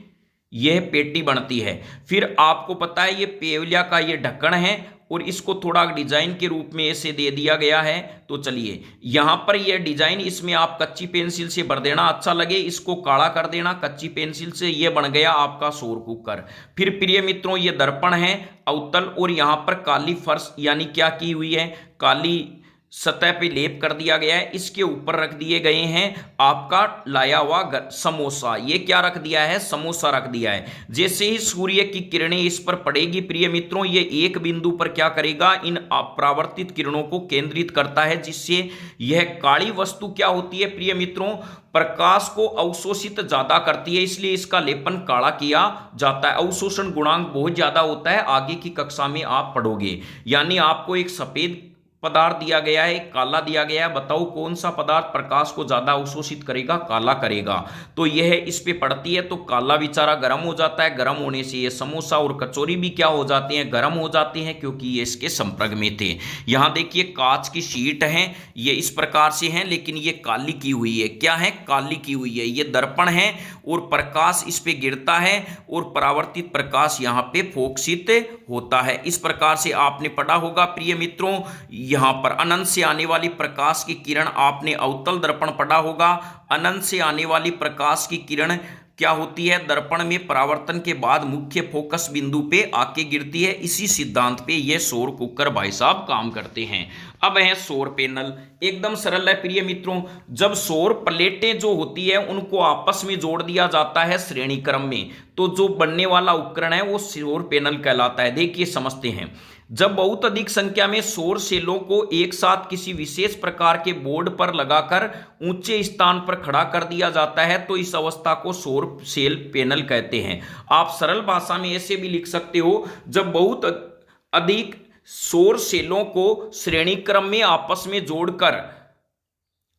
यह पेटी बनती है। फिर आपको पता है ये पेवलिया का ये ढक्कन है और इसको थोड़ा डिजाइन के रूप में ऐसे दे दिया गया है। तो चलिए यहां पर यह डिजाइन, इसमें आप कच्ची पेंसिल से भर देना, अच्छा लगे इसको काला कर देना कच्ची पेंसिल से। यह बन गया आपका सौर कुकर। फिर प्रिय मित्रों ये दर्पण है अवतल, और यहां पर काली फर्श यानी क्या की हुई है, काली सतह पे लेप कर दिया गया है। इसके ऊपर रख दिए गए हैं आपका लाया हुआ समोसा, ये क्या रख दिया है, समोसा रख दिया है। जैसे ही सूर्य की किरणें इस पर पड़ेगी प्रिय मित्रों, ये एक बिंदु पर क्या करेगा, इन परावर्तित किरणों को केंद्रित करता है, जिससे यह काली वस्तु क्या होती है प्रिय मित्रों, प्रकाश को अवशोषित ज्यादा करती है, इसलिए इसका लेपन काला किया जाता है। अवशोषण गुणांक बहुत ज्यादा होता है, आगे की कक्षा में आप पढ़ोगे। यानी आपको एक सफेद पदार्थ दिया गया है, काला दिया गया है, बताओ कौन सा पदार्थ प्रकाश को ज्यादा अवशोषित करेगा, काला करेगा। तो यह इस पे पड़ती है तो काला बेचारा गर्म हो जाता है, गर्म होने से ये समोसा और कचौरी भी क्या हो जाते हैं, गर्म हो जाते हैं, क्योंकि ये इसके संपर्क में थे। यहां देखिए कांच की शीट है, ये इस प्रकार से है, लेकिन ये काली की हुई है, क्या है, काली की हुई है। ये दर्पण है और प्रकाश इस पे गिरता है और परावर्तित प्रकाश यहाँ पे फोकसित होता है। इस प्रकार से आपने पढ़ा होगा प्रिय मित्रों, यहां पर अनंत से आने वाली प्रकाश की किरण, आपने अवतल दर्पण पढ़ा होगा। अनंत से आने वाली प्रकाश की किरण क्या होती है, दर्पण में परावर्तन के बाद मुख्य फोकस बिंदु पे आके गिरती है। इसी सिद्धांत पे ये सौर कुकर भाई साहब काम करते हैं। अब है सौर पैनल, एकदम सरल है प्रिय मित्रों। जब सौर प्लेटें जो होती है उनको आपस में जोड़ दिया जाता है श्रेणी क्रम में, तो जो बनने वाला उपकरण है वो सौर पैनल कहलाता है। देखिए समझते हैं, जब बहुत अधिक संख्या में सौर सेलों को एक साथ किसी विशेष प्रकार के बोर्ड पर लगाकर ऊंचे स्थान पर खड़ा कर दिया जाता है तो इस अवस्था को सौर सेल पैनल कहते हैं। आप सरल भाषा में ऐसे भी लिख सकते हो, जब बहुत अधिक सौर सेलों को श्रेणी क्रम में आपस में जोड़कर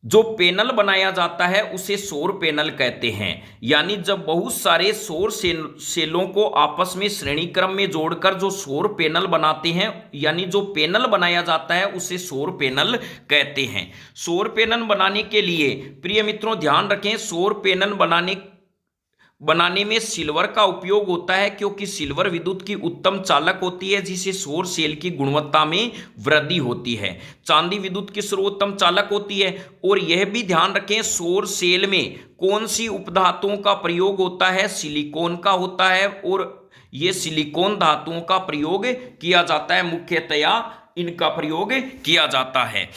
जो पैनल बनाया जाता है उसे सौर पैनल कहते हैं। यानी जब बहुत सारे सौर सेलों को आपस में श्रेणी क्रम में जोड़कर जो सौर पैनल बनाते हैं, यानी जो पैनल बनाया जाता है उसे सौर पैनल कहते हैं। सौर पैनल बनाने के लिए प्रिय मित्रों ध्यान रखें, सौर पैनल बनाने में सिल्वर का उपयोग होता है, क्योंकि सिल्वर विद्युत की उत्तम चालक होती है, जिससे सौर सेल की गुणवत्ता में वृद्धि होती है। चांदी विद्युत की सर्वोत्तम चालक होती है। और यह भी ध्यान रखें, सौर सेल में कौन सी उपधातुओं का प्रयोग होता है? सिलिकॉन का होता है, और यह सिलिकॉन धातुओं का प्रयोग किया जाता है, मुख्यतया इनका प्रयोग किया जाता है।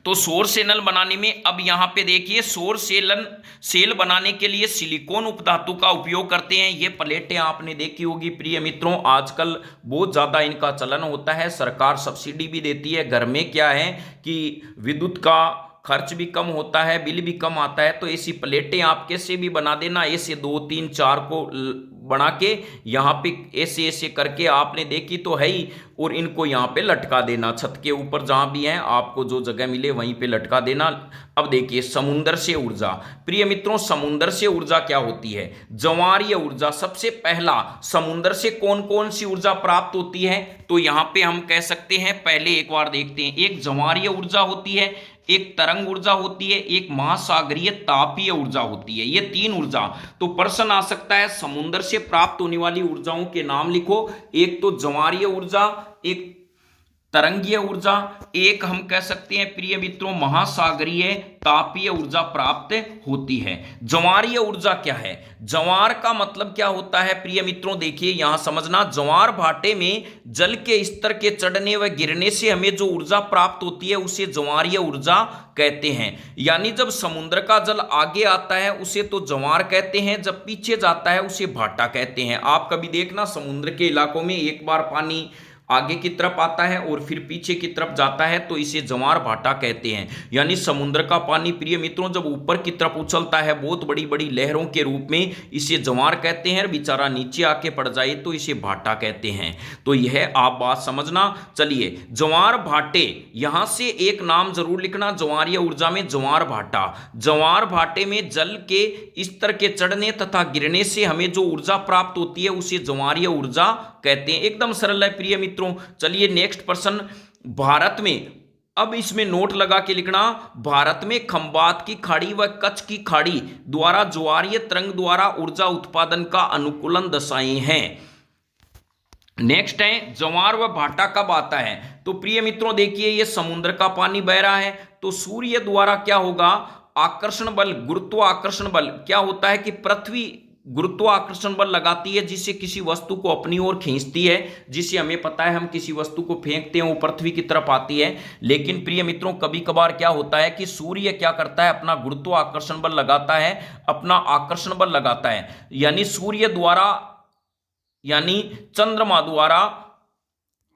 तो सौर सेल बनाने में अब यहां पे देखिए, सौर सेल बनाने के लिए सिलिकॉन उपधातु का उपयोग करते हैं। ये प्लेटें आपने देखी होगी प्रिय मित्रों, आजकल बहुत ज्यादा इनका चलन होता है, सरकार सब्सिडी भी देती है। घर में क्या है कि विद्युत का खर्च भी कम होता है, बिल भी कम आता है, तो ऐसी प्लेटें आप कैसे भी बना देना, ऐसे 2 3 4 को बना के यहाँ पे ऐसे ऐसे करके आपने देखी तो है ही, और इनको यहाँ पे लटका देना, छत के ऊपर जहां भी है आपको जो जगह मिले वहीं पे लटका देना। अब देखिए, समुद्र से ऊर्जा। प्रिय मित्रों, समुद्र से ऊर्जा क्या होती है? ज्वारीय ऊर्जा। सबसे पहला समुद्र से कौन कौन सी ऊर्जा प्राप्त होती है? तो यहाँ पे हम कह सकते हैं, पहले एक बार देखते हैं। एक ज्वारीय ऊर्जा होती है, एक तरंग ऊर्जा होती है, एक महासागरीय तापीय ऊर्जा होती है। ये 3 ऊर्जा। तो प्रश्न आ सकता है, समुद्र से प्राप्त होने वाली ऊर्जाओं के नाम लिखो। एक तो ज्वारीय ऊर्जा, एक तरंगीय ऊर्जा, एक हम कह सकते हैं प्रिय मित्रों महासागरीय तापीय ऊर्जा प्राप्त होती है। ज्वारीय ऊर्जा क्या है? ज्वार का मतलब क्या होता है प्रिय मित्रों? देखिए यहां समझना, ज्वार भाटे में जल के स्तर के चढ़ने व गिरने से हमें जो ऊर्जा प्राप्त होती है उसे ज्वारीय ऊर्जा कहते हैं। यानी जब समुद्र का जल आगे आता है उसे तो ज्वार कहते हैं, जब पीछे जाता है उसे भाटा कहते हैं। आप कभी देखना, समुद्र के इलाकों में एक बार पानी आगे की तरफ आता है और फिर पीछे की तरफ जाता है तो इसे ज्वार भाटा कहते हैं। यानी समुद्र का पानी प्रिय मित्रों जब ऊपर की तरफ उछलता है बहुत बड़ी बड़ी लहरों के रूप में, इसे ज्वार कहते हैं, और बेचारा नीचे आके पड़ जाए तो इसे भाटा कहते हैं। तो यह आप बात समझना। चलिए, ज्वार भाटे, यहां से एक नाम जरूर लिखना, ज्वारीय ऊर्जा में ज्वार भाटा। ज्वार भाटे में जल के स्तर के चढ़ने तथा गिरने से हमें जो ऊर्जा प्राप्त होती है उसे ज्वारीय ऊर्जा कहते हैं। एकदम सरल है प्रिय मित्रों। चलिए नेक्स्ट प्रश्न, भारत में, अब इसमें नोट लगा के लिखना, भारत में खंबात की खाड़ी व कच्छ की खाड़ी द्वारा ज्वारीय तरंग द्वारा ऊर्जा उत्पादन का अनुकूलन दशाएं हैं। नेक्स्ट है, ज्वार व भाटा कब आता है? तो प्रिय मित्रों देखिए, ये समुद्र का पानी बह रहा है तो सूर्य द्वारा क्या होगा? आकर्षण बल, गुरुत्वाकर्षण बल क्या होता है कि पृथ्वी गुरुत्वाकर्षण बल लगाती है, जिससे किसी वस्तु को अपनी ओर खींचती है, जिससे हमें पता है हम किसी वस्तु को फेंकते हैं वो पृथ्वी की तरफ आती है। लेकिन प्रिय मित्रों कभी कभार क्या होता है कि सूर्य क्या करता है? अपना गुरुत्वाकर्षण बल लगाता है, अपना आकर्षण बल लगाता है, यानी सूर्य द्वारा, यानी चंद्रमा द्वारा।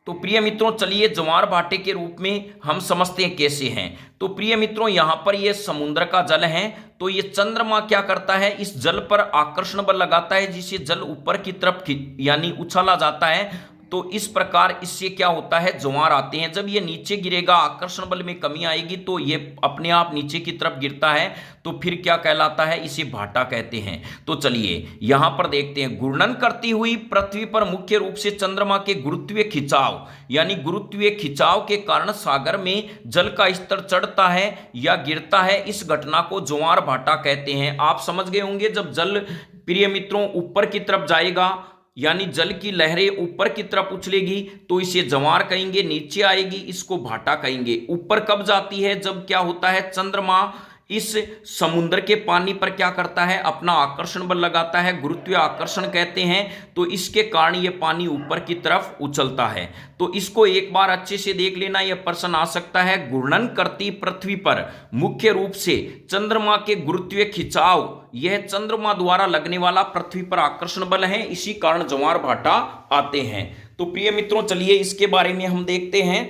तो प्रिय मित्रों चलिए ज्वार भाटे के रूप में हम समझते हैं कैसे हैं। तो प्रिय मित्रों यहां पर ये समुद्र का जल है, तो ये चंद्रमा क्या करता है? इस जल पर आकर्षण बल लगाता है, जिससे जल ऊपर की तरफ यानी उछाला जाता है। तो इस प्रकार इससे क्या होता है? ज्वार आते हैं। जब ये नीचे गिरेगा, आकर्षण बल में कमी आएगी तो ये अपने आप नीचे की तरफ गिरता है, तो फिर क्या कहलाता है? इसे भाटा कहते हैं। तो चलिए यहां पर देखते हैं, घूर्णन करती हुई पृथ्वी पर मुख्य रूप से चंद्रमा के गुरुत्वीय खिंचाव, यानी गुरुत्वीय खिंचाव के कारण सागर में जल का स्तर चढ़ता है या गिरता है, इस घटना को ज्वार भाटा कहते हैं। आप समझ गए होंगे, जब जल प्रिय मित्रों ऊपर की तरफ जाएगा, यानी जल की लहरें ऊपर की तरफ उछलेगी तो इसे ज्वार कहेंगे, नीचे आएगी इसको भाटा कहेंगे। ऊपर कब जाती है? जब क्या होता है? चंद्रमा इस समुद्र के पानी पर क्या करता है? अपना आकर्षण बल लगाता है, गुरुत्वीय आकर्षण कहते हैं। तो इसके कारण ये पानी ऊपर की तरफ उछलता है। तो इसको एक बार अच्छे से देख लेना, यह प्रश्न आ सकता है। घूर्णन करती पृथ्वी पर मुख्य रूप से चंद्रमा के गुरुत्वीय खिंचाव, यह चंद्रमा द्वारा लगने वाला पृथ्वी पर आकर्षण बल है, इसी कारण ज्वार भाटा आते हैं। तो प्रिय मित्रों चलिए इसके बारे में हम देखते हैं।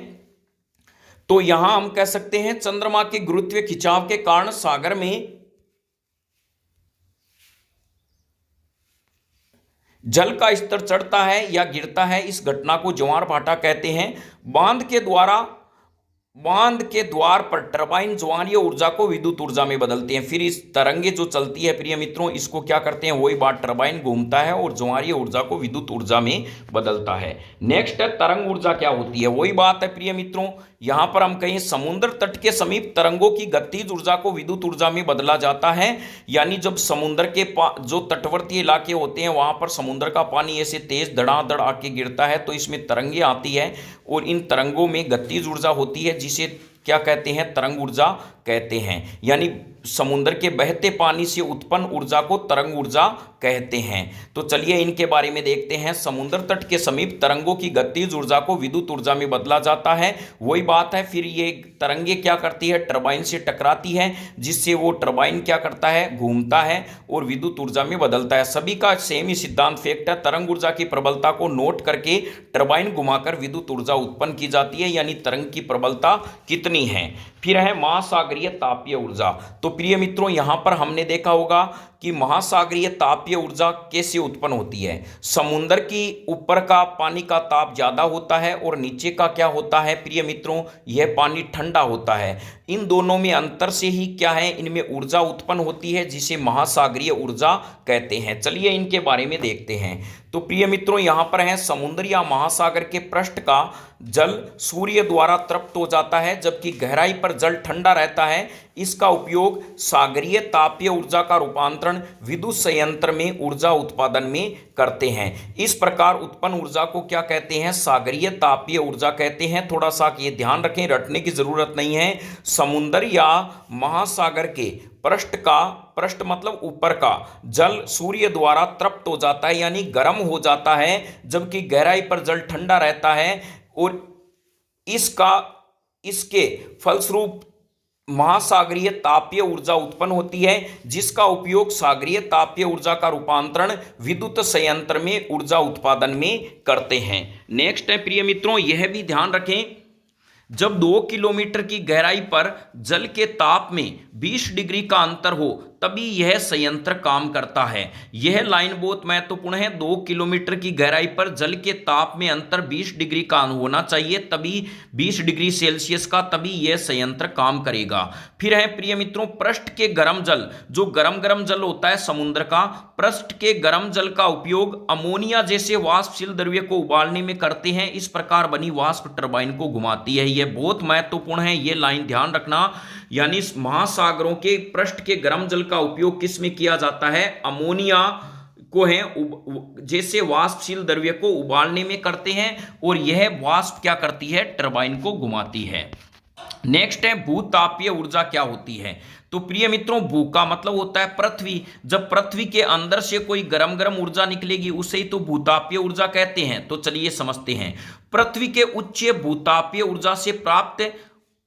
तो यहां हम कह सकते हैं चंद्रमा के गुरुत्वीय खिंचाव के कारण सागर में जल का स्तर चढ़ता है या गिरता है, इस घटना को ज्वार भाटा कहते हैं। बांध के द्वारा बांध के द्वार पर टरबाइन ज्वारीय ऊर्जा को विद्युत ऊर्जा में बदलते हैं। फिर इस तरंगे जो चलती है प्रिय मित्रों, इसको क्या करते हैं, वही बात टरबाइन घूमता है और ज्वारीय ऊर्जा को विद्युत ऊर्जा में बदलता है। नेक्स्ट है तरंग ऊर्जा क्या होती है, वही बात है प्रिय मित्रों। यहां पर हम कहें समुद्र तट के समीप तरंगों की गतिज ऊर्जा को विद्युत ऊर्जा में बदला जाता है। यानी जब समुद्र के जो तटवर्ती इलाके होते हैं वहां पर समुद्र का पानी ऐसे तेज धड़ाधड़ आके गिरता है तो इसमें तरंगे आती है और इन तरंगों में गतिज ऊर्जा होती है जिसे क्या कहते हैं, तरंग ऊर्जा कहते हैं। यानी समुद्र के बहते पानी से उत्पन्न ऊर्जा को तरंग ऊर्जा कहते हैं। तो चलिए इनके बारे में देखते हैं। समुद्र तट के समीप तरंगों की गतिज ऊर्जा को विद्युत ऊर्जा में बदला जाता है, वही बात है। फिर ये तरंगे क्या करती है, टरबाइन से टकराती है जिससे वो टरबाइन क्या करता है, घूमता है और विद्युत ऊर्जा में बदलता है। सभी का सेम ही सिद्धांत फैक्ट है। तरंग ऊर्जा की प्रबलता को नोट करके टरबाइन घुमाकर विद्युत ऊर्जा उत्पन्न की जाती है, यानी तरंग की प्रबलता कितनी है। फिर है महासागरीय तापीय ऊर्जा। तो प्रिय मित्रों यहां पर हमने देखा होगा कि महासागरीय तापीय ऊर्जा कैसे उत्पन्न होती है। समुद्र की ऊपर का पानी का ताप ज्यादा होता है और नीचे का क्या होता है प्रिय मित्रों, यह पानी ठंडा होता है। इन दोनों में अंतर से ही क्या है, इनमें ऊर्जा उत्पन्न होती है जिसे महासागरीय ऊर्जा कहते हैं। चलिए इनके बारे में देखते हैं। तो प्रिय मित्रों यहां पर है समुद्र या महासागर के पृष्ठ का जल सूर्य द्वारा तृप्त हो जाता है जबकि गहराई पर जल ठंडा रहता है। इसका उपयोग सागरीय तापीय ऊर्जा का रूपांतरण विद्युत संयंत्र में ऊर्जा उत्पादन में करते हैं। इस प्रकार उत्पन्न ऊर्जा को क्या कहते हैं, सागरीय तापीय ऊर्जा कहते हैं। थोड़ा सा ये ध्यान रखें, रटने की जरूरत नहीं है। समुद्र या महासागर के पृष्ठ मतलब ऊपर का जल सूर्य द्वारा तृप्त हो जाता है यानी गर्म हो जाता है जबकि गहराई पर जल ठंडा रहता है और इसके फलस्वरूप महासागरीय तापीय ऊर्जा उत्पन्न होती है जिसका उपयोग सागरीय तापीय ऊर्जा का रूपांतरण विद्युत संयंत्र में ऊर्जा उत्पादन में करते हैं। नेक्स्ट है प्रिय मित्रों, यह भी ध्यान रखें, जब 2 किलोमीटर की गहराई पर जल के ताप में 20 डिग्री का अंतर हो तभी यह संयंत्र काम करता है। यह लाइन बहुत महत्वपूर्ण है। 2 किलोमीटर की गहराई पर जल के ताप में अंतर 20 डिग्री का होना चाहिए, तभी 20 डिग्री सेल्सियस का, तभी यह संयंत्र काम करेगा। फिर है प्रिय मित्रों पृष्ठ के गर्म जल, जो गर्म जल होता है समुद्र का, पृष्ठ के गर्म जल का उपयोग अमोनिया जैसे वाष्पशील द्रव्य को उबालने में करते हैं। इस प्रकार बनी वाष्प टरबाइन को घुमाती है। यह बहुत महत्वपूर्ण है, यह लाइन ध्यान रखना। यानी महासागरों के पृष्ठ के गर्म जल का उपयोग किस में किया जाता है, अमोनिया को है जैसे वाष्पशील द्रव्य को उबालने में करते हैं और यह वाष्प क्या करती है, टरबाइन को घुमाती है। नेक्स्ट है भूतापीय ऊर्जा क्या होती है। तो प्रिय मित्रों भू का मतलब होता है पृथ्वी। जब पृथ्वी के अंदर से कोई गरम ऊर्जा निकलेगी उसे ही तो भूतापीय ऊर्जा कहते हैं। तो चलिए समझते हैं। पृथ्वी के उच्च भूतापीय ऊर्जा से प्राप्त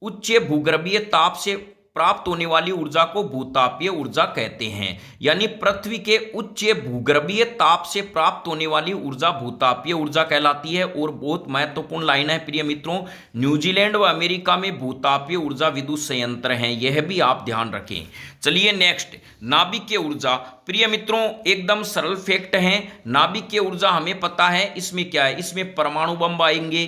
उच्च भूगर्भीय ताप से प्राप्त होने वाली ऊर्जा को भूतापीय ऊर्जा कहते हैं। यानी पृथ्वी के उच्च भूगर्भीय ताप से प्राप्त होने वाली ऊर्जा भूतापीय ऊर्जा कहलाती है। और बहुत महत्वपूर्ण लाइन है प्रिय मित्रों, न्यूजीलैंड व अमेरिका में भूतापीय ऊर्जा विद्युत संयंत्र हैं, यह भी आप ध्यान रखें। चलिए नेक्स्ट, नाभिकीय ऊर्जा। प्रिय मित्रों एकदम सरल फैक्ट है, नाभिकीय ऊर्जा हमें पता है इसमें क्या है, इसमें परमाणु बम आएंगे,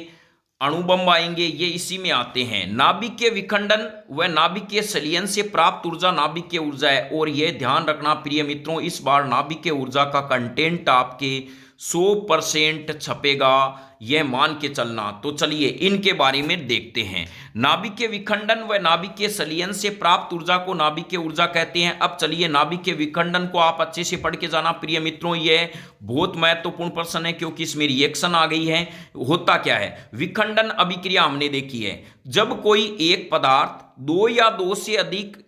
अणु बम आएंगे, ये इसी में आते हैं। नाभिकीय विखंडन व नाभिकीय संलयन से प्राप्त ऊर्जा नाभिकीय ऊर्जा है। और यह ध्यान रखना प्रिय मित्रों, इस बार नाभिकीय ऊर्जा का कंटेंट आपके 100% छपेगा, यह मान के चलना। तो चलिए इनके बारे में देखते हैं। नाभिकीय विखंडन व नाभिकीय संलयन से प्राप्त ऊर्जा को नाभिकीय ऊर्जा कहते हैं। अब चलिए नाभिकीय विखंडन को आप अच्छे से पढ़ के जाना प्रिय मित्रों, यह बहुत महत्वपूर्ण प्रश्न है क्योंकि इसमें रिएक्शन आ गई है। होता क्या है, विखंडन अभिक्रिया हमने देखी है, जब कोई एक पदार्थ 2 या 2 से अधिक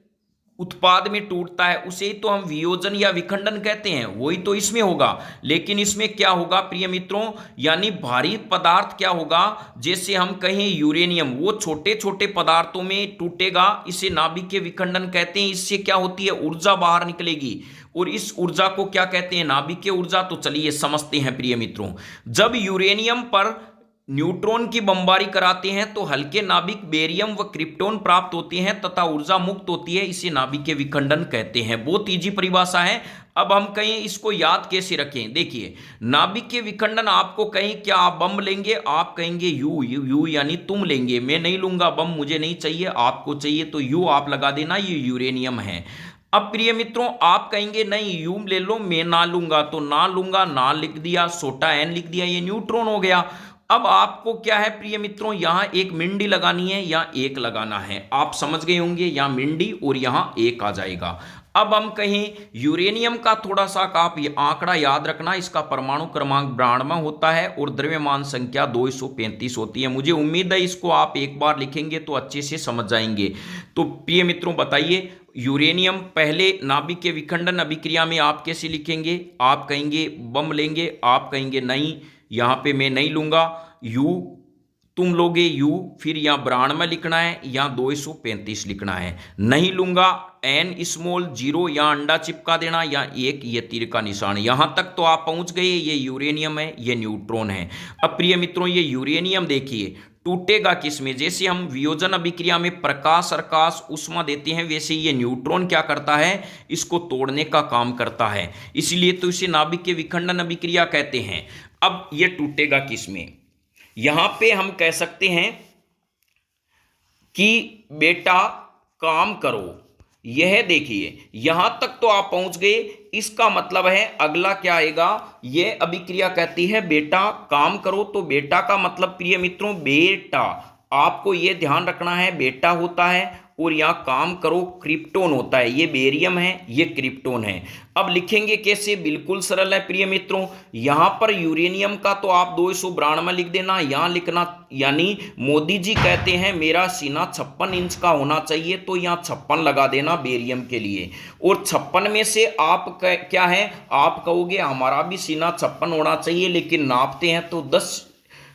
उत्पाद में टूटता है उसे ही तो हम वियोजन या विखंडन कहते हैं, वही तो इसमें होगा। लेकिन इसमें क्या होगा प्रिय मित्रों, यानी भारी पदार्थ क्या होगा, जैसे हम कहें यूरेनियम, वो छोटे छोटे पदार्थों में टूटेगा, इसे नाभिकीय विखंडन कहते हैं। इससे क्या होती है, ऊर्जा बाहर निकलेगी और इस ऊर्जा को क्या कहते हैं, नाभिकीय ऊर्जा। तो चलिए समझते हैं प्रिय मित्रों, जब यूरेनियम पर न्यूट्रॉन की बमबारी कराते हैं तो हल्के नाभिक बेरियम व क्रिप्टॉन प्राप्त होते हैं तथा ऊर्जा मुक्त होती है, इसे नाभिकीय विखंडन कहते हैं। बहुत इजी परिभाषा है। अब हम कहें इसको याद कैसे रखें, देखिए नाभिकीय विखंडन आपको कहीं क्या आप बम लेंगे, आप कहेंगे यू यू यू यानी तुम लेंगे, मैं नहीं लूंगा बम, मुझे नहीं चाहिए, आपको चाहिए तो यू आप लगा देना, ये यूरेनियम है। अब प्रिय मित्रों आप कहेंगे नहीं यू ले लो, मैं ना लूंगा, तो ना लूंगा ना लिख दिया, छोटा एन लिख दिया, ये न्यूट्रॉन हो गया। अब आपको क्या है प्रिय मित्रों, यहां एक मिंडी लगानी है या एक लगाना है, आप समझ गए होंगे, यहां मिंडी और यहां एक आ जाएगा। अब हम कहें यूरेनियम का थोड़ा सा आप आंकड़ा याद रखना, इसका परमाणु क्रमांक 92 होता है और द्रव्यमान संख्या 235 होती है। मुझे उम्मीद है इसको आप एक बार लिखेंगे तो अच्छे से समझ जाएंगे। तो प्रिय मित्रों बताइए, यूरेनियम पहले नाभिकीय विखंडन अभिक्रिया में आप कैसे लिखेंगे, आप कहेंगे बम लेंगे, आप कहेंगे नहीं यहां पे मैं नहीं लूंगा, यू तुम लोगे यू, फिर यहां 92 लिखना है, यहां 235 लिखना है, नहीं लूंगा एन स्मॉल 0 या अंडा चिपका देना या एक ये तीर का निशान, यहां तक तो आप पहुंच गए, ये यूरेनियम है ये न्यूट्रॉन है। अब प्रिय मित्रों ये यूरेनियम देखिए टूटेगा किसमें, जैसे हम वियोजन अभिक्रिया में प्रकाश प्रकाश उष्मा देते हैं, वैसे ये न्यूट्रॉन क्या करता है, इसको तोड़ने का काम करता है, इसलिए तो इसे नाभिकीय विखंडन अभिक्रिया कहते हैं। अब ये टूटेगा किसमें, यहां पे हम कह सकते हैं कि बेटा काम करो, यह देखिए यहां तक तो आप पहुंच गए, इसका मतलब है अगला क्या आएगा, यह अभिक्रिया कहती है बेटा काम करो, तो बेटा का मतलब प्रिय मित्रों बेटा, आपको यह ध्यान रखना है बेटा होता है और यहां काम करो क्रिप्टोन होता है, ये बेरियम है ये क्रिप्टोन है। अब लिखेंगे कैसे, बिल्कुल सरल है प्रिय मित्रों, यहां पर यूरेनियम का तो आप 292 लिख देना, यहां लिखना, यानी मोदी जी कहते हैं मेरा सीना 56 इंच का होना चाहिए, तो यहां 56 लगा देना बेरियम के लिए, और 56 में से आप क्या है, आप कहोगे हमारा भी सीना 56 होना चाहिए, लेकिन नापते हैं तो 10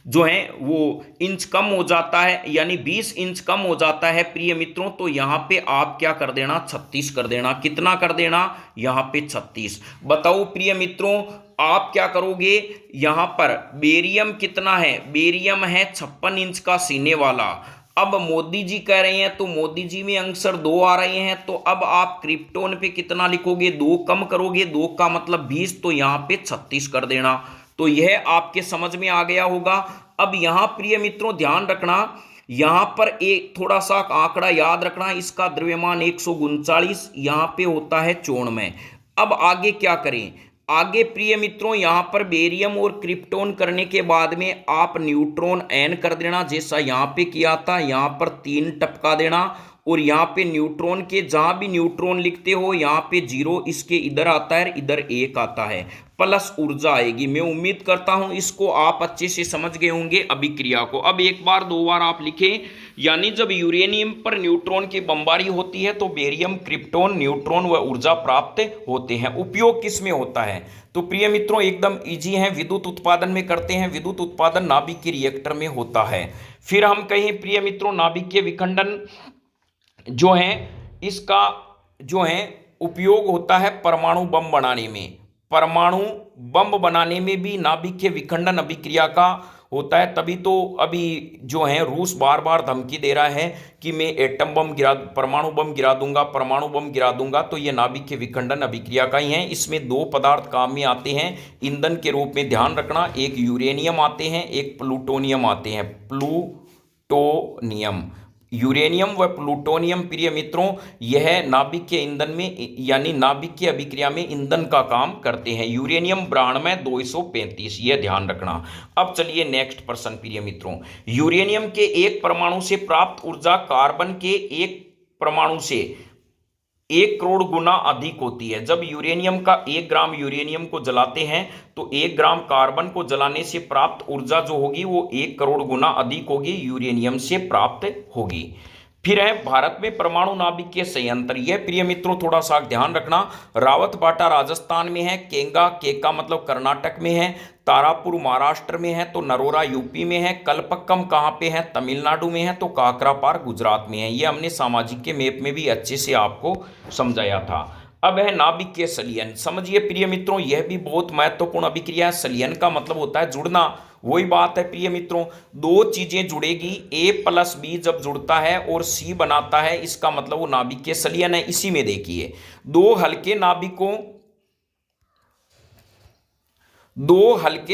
जो है वो इंच कम हो जाता है, यानी 20 इंच कम हो जाता है प्रिय मित्रों, तो यहां पे आप क्या कर देना 36 कर देना, कितना कर देना यहां पे 36। बताओ प्रिय मित्रों आप क्या करोगे, यहां पर बेरियम कितना है, बेरियम है 56 इंच का सीने वाला। अब मोदी जी कह रहे हैं तो मोदी जी में आंसर 2 आ रहे हैं, तो अब आप क्रिप्टोन पे कितना लिखोगे, 2 कम करोगे, 2 का मतलब 20, तो यहां पे 36 कर देना, तो यह आपके समझ में आ गया होगा। अब यहां प्रिय मित्रों ध्यान रखना, यहां पर एक थोड़ा सा आंकड़ा याद रखना, इसका द्रव्यमान 139 यहां पे होता है 94। अब आगे क्या करें, आगे प्रिय मित्रों यहां पर बेरियम और क्रिप्टोन करने के बाद में आप न्यूट्रॉन एन कर देना, जैसा यहां पे किया था, यहां पर 3 टपका देना, और यहाँ पे न्यूट्रॉन के जहां भी न्यूट्रॉन लिखते हो यहाँ पे 0 इसके इधर आता है, इधर 1 आता है, प्लस ऊर्जा आएगी। मैं उम्मीद करता हूं इसको आप अच्छे से समझ गए होंगे अभिक्रिया को। अब एक बार 2 बार आप लिखें, यानी जब यूरेनियम पर न्यूट्रॉन की बमबारी होती है तो बेरियम क्रिप्टोन न्यूट्रॉन व ऊर्जा प्राप्त होते हैं। उपयोग किस में होता है, तो प्रिय मित्रों एकदम इजी है, विद्युत उत्पादन में करते हैं, विद्युत उत्पादन नाभिकीय रिएक्टर में होता है। फिर हम कहें प्रिय मित्रों नाभिकीय विखंडन जो है इसका जो है उपयोग होता है परमाणु बम बनाने में, परमाणु बम बनाने में भी नाभिकीय विखंडन अभिक्रिया का होता है, तभी तो अभी जो है रूस बार बार धमकी दे रहा है कि मैं एटम बम परमाणु बम गिरा दूंगा, परमाणु बम गिरा दूंगा, तो ये नाभिकीय विखंडन अभिक्रिया का ही है। इसमें 2 पदार्थ काम में आते हैं ईंधन के रूप में, ध्यान रखना, एक यूरेनियम आते हैं एक प्लूटोनियम आते हैं, प्लूटोनियम, यूरेनियम व प्लूटोनियम प्रिय मित्रों यह नाभिकीय ईंधन में यानी नाभिकीय अभिक्रिया में ईंधन का काम करते हैं। यूरेनियम 92 235 यह ध्यान रखना। अब चलिए नेक्स्ट प्रश्न प्रिय मित्रों, यूरेनियम के एक परमाणु से प्राप्त ऊर्जा कार्बन के एक परमाणु से 1 करोड़ गुना अधिक होती है। जब यूरेनियम का 1 ग्राम यूरेनियम को जलाते हैं तो 1 ग्राम कार्बन को जलाने से प्राप्त ऊर्जा जो होगी वो 1 करोड़ गुना अधिक होगी, यूरेनियम से प्राप्त होगी। फिर है भारत में परमाणु नाभिकीय संयंत्र, यह प्रिय मित्रों थोड़ा सा ध्यान रखना, रावतबाटा राजस्थान में है, केका मतलब कर्नाटक में है, तारापुर महाराष्ट्र में है, तो नरोरा यूपी में है, कलपक्कम कहाँ पे है, तमिलनाडु में है, तो काकरापार गुजरात में है। ये हमने सामाजिक के मैप में भी अच्छे से आपको समझाया था। अब है नाभिकीय संलयन। समझिए प्रिय मित्रों, यह भी बहुत महत्वपूर्ण अभिक्रिया है। संलयन का मतलब होता है जुड़ना। वही बात है प्रिय मित्रों, दो चीजें जुड़ेगी, A+B जब जुड़ता है और C बनाता है, इसका मतलब वो नाभिकीय संलयन है। इसी में देखिए, दो हल्के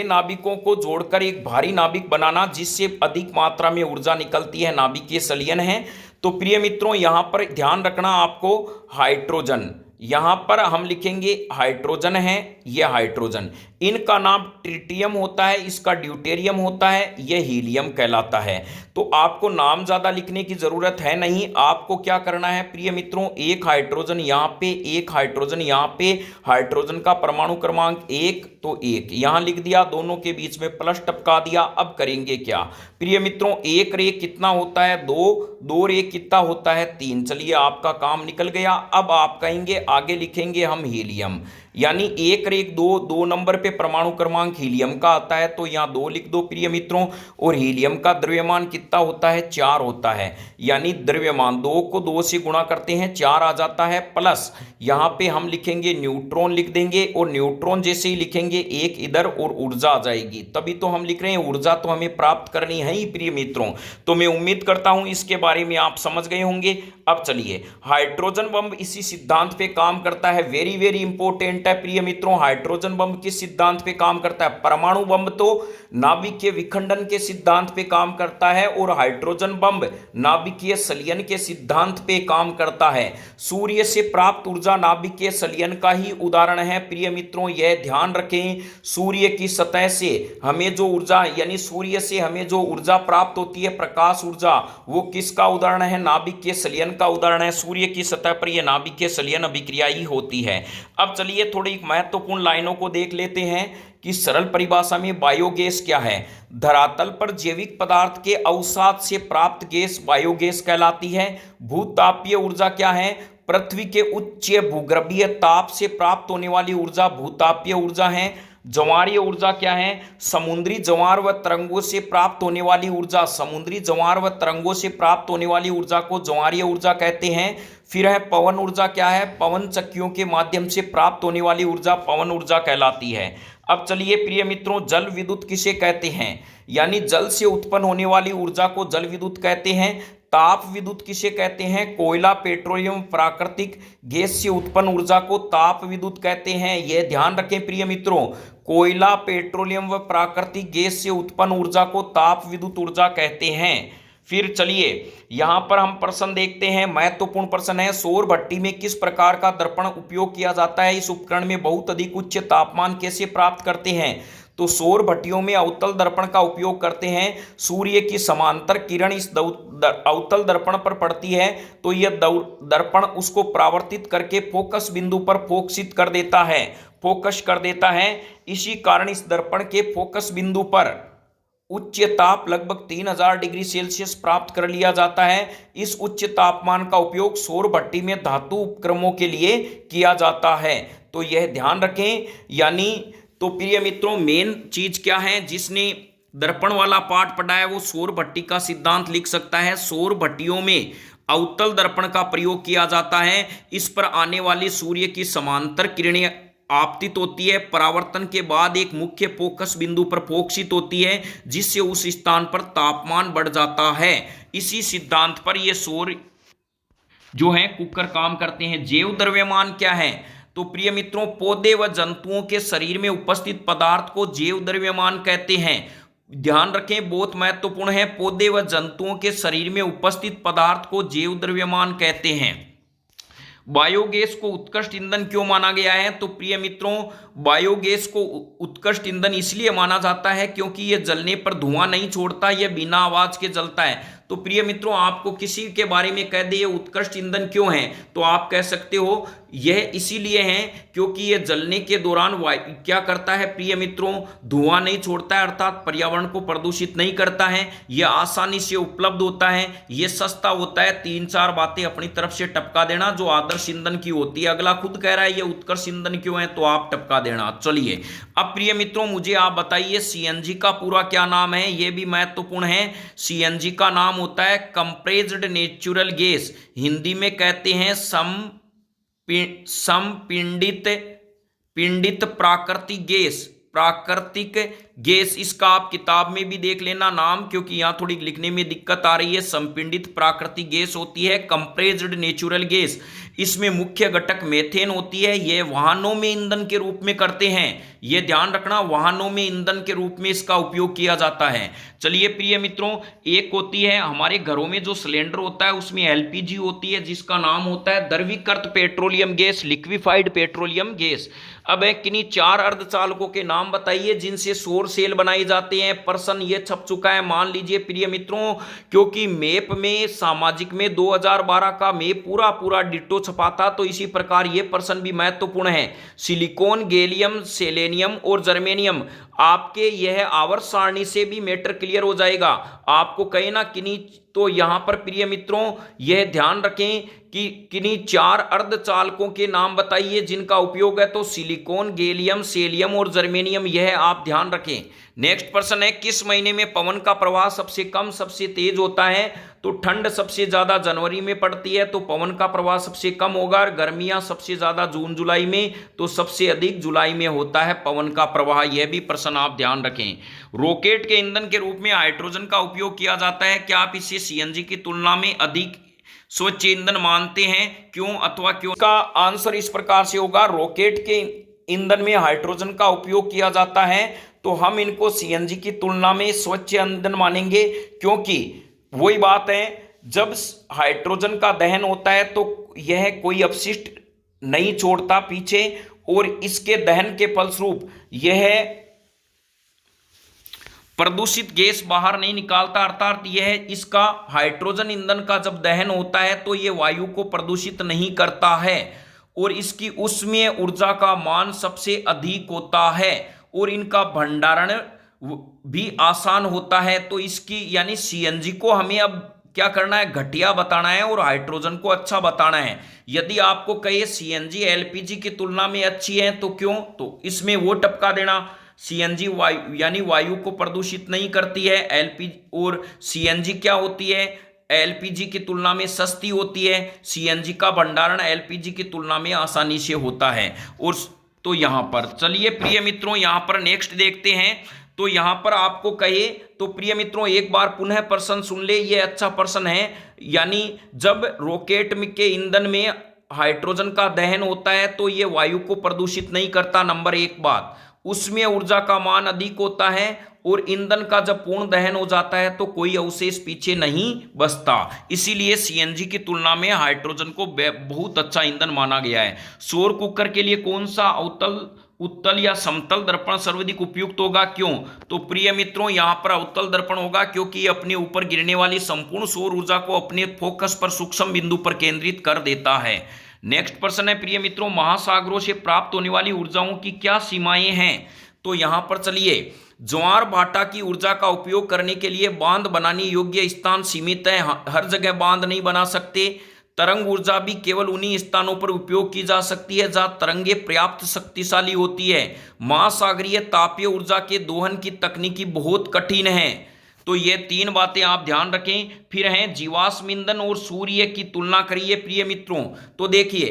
नाभिकों को जोड़कर एक भारी नाभिक बनाना जिससे अधिक मात्रा में ऊर्जा निकलती है, नाभिकीय संलयन है। तो प्रिय मित्रों, यहां पर ध्यान रखना आपको, हाइड्रोजन, यहां पर हम लिखेंगे हाइड्रोजन है, यह हाइड्रोजन, इनका नाम ट्रिटियम होता है, इसका ड्यूटेरियम होता है, यह हीलियम कहलाता है। तो आपको नाम ज्यादा लिखने की जरूरत है नहीं। आपको क्या करना है प्रिय मित्रों, एक हाइड्रोजन यहां पे, एक हाइड्रोजन यहां पे, हाइड्रोजन का परमाणु क्रमांक 1 तो 1 यहां लिख दिया, दोनों के बीच में प्लस टपका दिया। अब करेंगे क्या प्रिय मित्रों, एक रे कितना होता है 2, 2 रे कितना होता है 3। चलिए आपका काम निकल गया। अब आप कहेंगे आगे लिखेंगे हम हीलियम, यानी एक रेख 2, 2 नंबर पे परमाणु क्रमांक हीलियम का आता है, तो यहां 2 लिख दो प्रिय मित्रों। और हीलियम का द्रव्यमान कितना होता है 4 होता है, यानी द्रव्यमान 2 को 2 से गुणा करते हैं 4 आ जाता है, प्लस यहां पे हम लिखेंगे न्यूट्रॉन लिख देंगे, और न्यूट्रॉन जैसे ही लिखेंगे एक इधर और ऊर्जा आ जाएगी। तभी तो हम लिख रहे हैं, ऊर्जा तो हमें प्राप्त करनी है ही प्रिय मित्रों। तो मैं उम्मीद करता हूं इसके बारे में आप समझ गए होंगे। अब चलिए, हाइड्रोजन बम इसी सिद्धांत पे काम करता है, वेरी वेरी इंपॉर्टेंट है प्रिय मित्रों। हाइड्रोजन बम किस सिद्धांत पे काम करता है, परमाणु बम तो नाभिकीय विखंडन के सिद्धांत पे काम करता है, और हाइड्रोजन बम नाभिकीय संलयन के सिद्धांत पे काम करता है। सूर्य से प्राप्त ऊर्जा नाभिकीय संलयन का ही उदाहरण है प्रिय मित्रों, यह ध्यान रखें। सूर्य की सतह से हमें जो ऊर्जा, यानी सूर्य से हमें जो ऊर्जा प्राप्त होती है, प्रकाश ऊर्जा, वो किसका उदाहरण है, नाभिकीय संलयन का उदाहरण है। सूर्य की सतह पर यह नाभिकीय संलयन अभिक्रिया ही होती है। अब चलिए थोड़ी महत्वपूर्ण लाइनों को देख लेते हैं कि सरल परिभाषा में बायोगैस क्या है। धरातल पर जैविक पदार्थ के अवसाद से प्राप्त गैस बायोगैस कहलाती है। भूतापीय ऊर्जा क्या है, पृथ्वी के उच्च भूगर्भीय ताप से प्राप्त होने वाली ऊर्जा भूतापीय ऊर्जा है। ज्वारीय ऊर्जा क्या है, समुद्री ज्वार व तरंगों से प्राप्त होने वाली ऊर्जा, समुद्री ज्वार व तरंगों से प्राप्त होने वाली ऊर्जा को ज्वारीय ऊर्जा कहते हैं। फिर है पवन ऊर्जा क्या है, पवन चक्कियों के माध्यम से प्राप्त होने वाली ऊर्जा पवन ऊर्जा कहलाती है। अब चलिए प्रिय मित्रों, जल विद्युत किसे कहते हैं, यानी जल से उत्पन्न होने वाली ऊर्जा को जल विद्युत कहते हैं। ताप विद्युत किसे कहते हैं, कोयला पेट्रोलियम प्राकृतिक गैस से उत्पन्न ऊर्जा को ताप विद्युत कहते हैं। यह ध्यान रखें प्रिय मित्रों, कोयला पेट्रोलियम व प्राकृतिक गैस से उत्पन्न ऊर्जा को ताप विद्युत ऊर्जा कहते हैं। फिर चलिए यहां पर हम प्रश्न देखते हैं, महत्वपूर्ण प्रश्न है, सौर भट्टी में किस प्रकार का दर्पण उपयोग किया जाता है, इस उपकरण में बहुत अधिक उच्च तापमान कैसे प्राप्त करते हैं। तो सौर भट्टियों में अवतल दर्पण का उपयोग करते हैं। सूर्य की समांतर किरण इस अवतल दर्पण पर पड़ती है, तो यह दर्पण उसको परावर्तित करके फोकस बिंदु पर फोकसित कर देता है, फोकस कर देता है। इसी कारण इस दर्पण के फोकस बिंदु पर उच्च ताप लगभग 3000 डिग्री सेल्सियस प्राप्त कर लिया जाता है। इस उच्च तापमान का उपयोग सौर भट्टी में धातु उपक्रमों के लिए किया जाता है, तो यह ध्यान रखें। यानी तो प्रिय मित्रों, मेन चीज क्या है, जिसने दर्पण वाला पार्ट पढ़ा है वो सौर भट्टी का सिद्धांत लिख सकता है। सौर भट्टियों में अवतल दर्पण का प्रयोग किया जाता है। इस पर आने वाली सूर्य की समांतर किरणें आपतित होती है, परावर्तन के बाद एक मुख्य फोकस बिंदु पर फोकसित होती है, जिससे उस स्थान पर तापमान बढ़ जाता है। इसी सिद्धांत पर ये सौर जो है कुकर काम करते हैं। जैव द्रव्यमान क्या है, तो प्रिय मित्रों, पौधे व जंतुओं के शरीर में उपस्थित पदार्थ को जैव द्रव्यमान कहते हैं। ध्यान रखें, बहुत महत्वपूर्ण है, पौधे व जंतुओं के शरीर में उपस्थित पदार्थ को जैव द्रव्यमान कहते हैं। बायोगैस को उत्कृष्ट ईंधन क्यों माना गया है, तो प्रिय मित्रों, बायोगैस को उत्कृष्ट ईंधन इसलिए माना जाता है क्योंकि यह जलने पर धुआं नहीं छोड़ता, यह बिना आवाज के जलता है। तो प्रिय मित्रों, आपको किसी के बारे में कह दे ये उत्कृष्ट ईंधन क्यों है, तो आप कह सकते हो यह इसीलिए है क्योंकि यह जलने के दौरान क्या करता है प्रिय मित्रों, धुआं नहीं छोड़ता है, अर्थात पर्यावरण को प्रदूषित नहीं करता है। यह आसानी से उपलब्ध होता है, यह सस्ता होता है। 3-4 बातें अपनी तरफ से टपका देना जो आदर्श ईंधन की होती है। अगला खुद कह रहा है यह उत्कृष्ट ईंधन क्यों है, तो आप टपका देना। चलिए अब प्रिय मित्रों, मुझे आप बताइए सीएनजी का पूरा क्या नाम है, यह भी महत्वपूर्ण है। सीएनजी का नाम होता है कंप्रेस्ड नेचुरल गैस, हिंदी में कहते हैं समपिंडित पिंडित प्राकृतिक गैस, इसका आप किताब में भी देख लेना नाम, क्योंकि यहां थोड़ी लिखने में दिक्कत आ रही है। संपिंडित प्राकृतिक गैस होती है कंप्रेस्ड नेचुरल गैस, इसमें मुख्य घटक मेथेन होती है। यह वाहनों में ईंधन के रूप में करते हैं, यह ध्यान रखना, वाहनों में ईंधन के रूप में इसका उपयोग किया जाता है। चलिए प्रिय मित्रों, एक होती है हमारे घरों में जो सिलेंडर होता है उसमें एलपीजी होती है, जिसका नाम होता है द्रवीकृत petroleum gas, liquefied petroleum gas. अब किन्हीं 4 अर्धचालकों के नाम बताइए जिनसे सौर सेल बनाए जाते हैं। प्रश्न ये छप चुका है, मान लीजिए प्रिय मित्रों, क्योंकि मैप में सामाजिक में 2012 का मैप पूरा डिट्टो छपा था, तो इसी प्रकार ये प्रश्न भी महत्वपूर्ण है। सिलिकॉन, गैलियम, सेलेनियम और जर्मेनियम, आपके यह आवर्त सारणी से भी मैटर क्लियर हो जाएगा। आपको कहीं ना किन्हीं, तो यहां पर प्रिय मित्रों यह ध्यान रखें कि किन्हीं 4 अर्धचालकों के नाम बताइए जिनका उपयोग है, तो सिलिकॉन, गैलियम, सेलियम और जर्मेनियम, यह आप ध्यान रखें। नेक्स्ट प्रश्न है, किस महीने में पवन का प्रवाह सबसे कम सबसे तेज होता है? तो ठंड सबसे ज्यादा जनवरी में पड़ती है, तो पवन का प्रवाह सबसे कम होगा। गर्मियां सबसे ज्यादा जून जुलाई में, तो सबसे अधिक जुलाई में होता है पवन का प्रवाह। यह भी प्रश्न आप ध्यान रखें। रॉकेट के ईंधन के रूप में हाइड्रोजन का उपयोग किया जाता है, क्या आप इसे सीएनजी की तुलना में अधिक स्वच्छ ईंधन मानते हैं? क्यों अथवा क्यों? का आंसर इस प्रकार से होगा, रॉकेट के ईंधन में हाइड्रोजन का उपयोग किया जाता है, तो हम इनको सीएनजी की तुलना में स्वच्छ ईंधन मानेंगे, क्योंकि वही बात है, जब हाइड्रोजन का दहन होता है तो यह कोई अपशिष्ट नहीं छोड़ता पीछे, और इसके दहन के फलस्वरूप यह प्रदूषित गैस बाहर नहीं निकालता, अर्थात यह इसका हाइड्रोजन ईंधन का जब दहन होता है तो यह वायु को प्रदूषित नहीं करता है, और इसकी ऊष्मीय ऊर्जा का मान सबसे अधिक होता है, और इनका भंडारण भी आसान होता है। तो इसकी यानी सीएनजी को हमें अब क्या करना है, घटिया बताना है, और हाइड्रोजन को अच्छा बताना है। यदि आपको कहे सीएनजी एलपीजी की तुलना में अच्छी है तो क्यों, तो इसमें वो टपका देना। सीएनजी वायु यानी वायु को प्रदूषित नहीं करती है, एलपीजी और सीएनजी क्या होती है, एलपीजी की तुलना में सस्ती होती है। सीएनजी का भंडारण एलपीजी की तुलना में आसानी से होता है। और तो यहां पर चलिए प्रिय मित्रों, यहां पर नेक्स्ट देखते हैं। तो यहां पर आपको कहे तो प्रिय मित्रों एक बार पुनः प्रश्न सुन ले, ये अच्छा प्रश्न है। यानी जब रॉकेट के ईंधन में हाइड्रोजन का दहन होता है तो ये वायु को प्रदूषित नहीं करता, नंबर 1 बात। उसमें ऊर्जा का मान अधिक होता है, और ईंधन का जब पूर्ण दहन हो जाता है तो कोई अवशेष पीछे नहीं बचता। इसीलिए सीएनजी की तुलना में हाइड्रोजन को बहुत अच्छा ईंधन माना गया है। सौर कुकर के लिए कौन सा उत्तल या समतल दर्पण सर्वाधिक उपयुक्त होगा? क्यों? तो प्रिय मित्रों यहां पर उत्तल दर्पण होगा, क्योंकि अपने ऊपर गिरने वाली संपूर्ण सौर ऊर्जा को अपने फोकस पर सूक्ष्म बिंदु पर केंद्रित कर देता है। नेक्स्ट प्रश्न है प्रिय मित्रों, महासागरों से प्राप्त होने वाली ऊर्जाओं की क्या सीमाएं हैं? तो यहां पर चलिए, ज्वार भाटा की ऊर्जा का उपयोग करने के लिए बांध बनाने योग्य स्थान सीमित है, हर जगह बांध नहीं बना सकते। तरंग ऊर्जा भी केवल उन्हीं स्थानों पर उपयोग की जा सकती है जहां तरंगे पर्याप्त शक्तिशाली होती है। महासागरीय तापीय ऊर्जा के दोहन की तकनीकी बहुत कठिन है। तो ये 3 बातें आप ध्यान रखें। फिर हैं जीवाश्म ईंधन और सूर्य की तुलना करिए प्रिय मित्रों। तो देखिए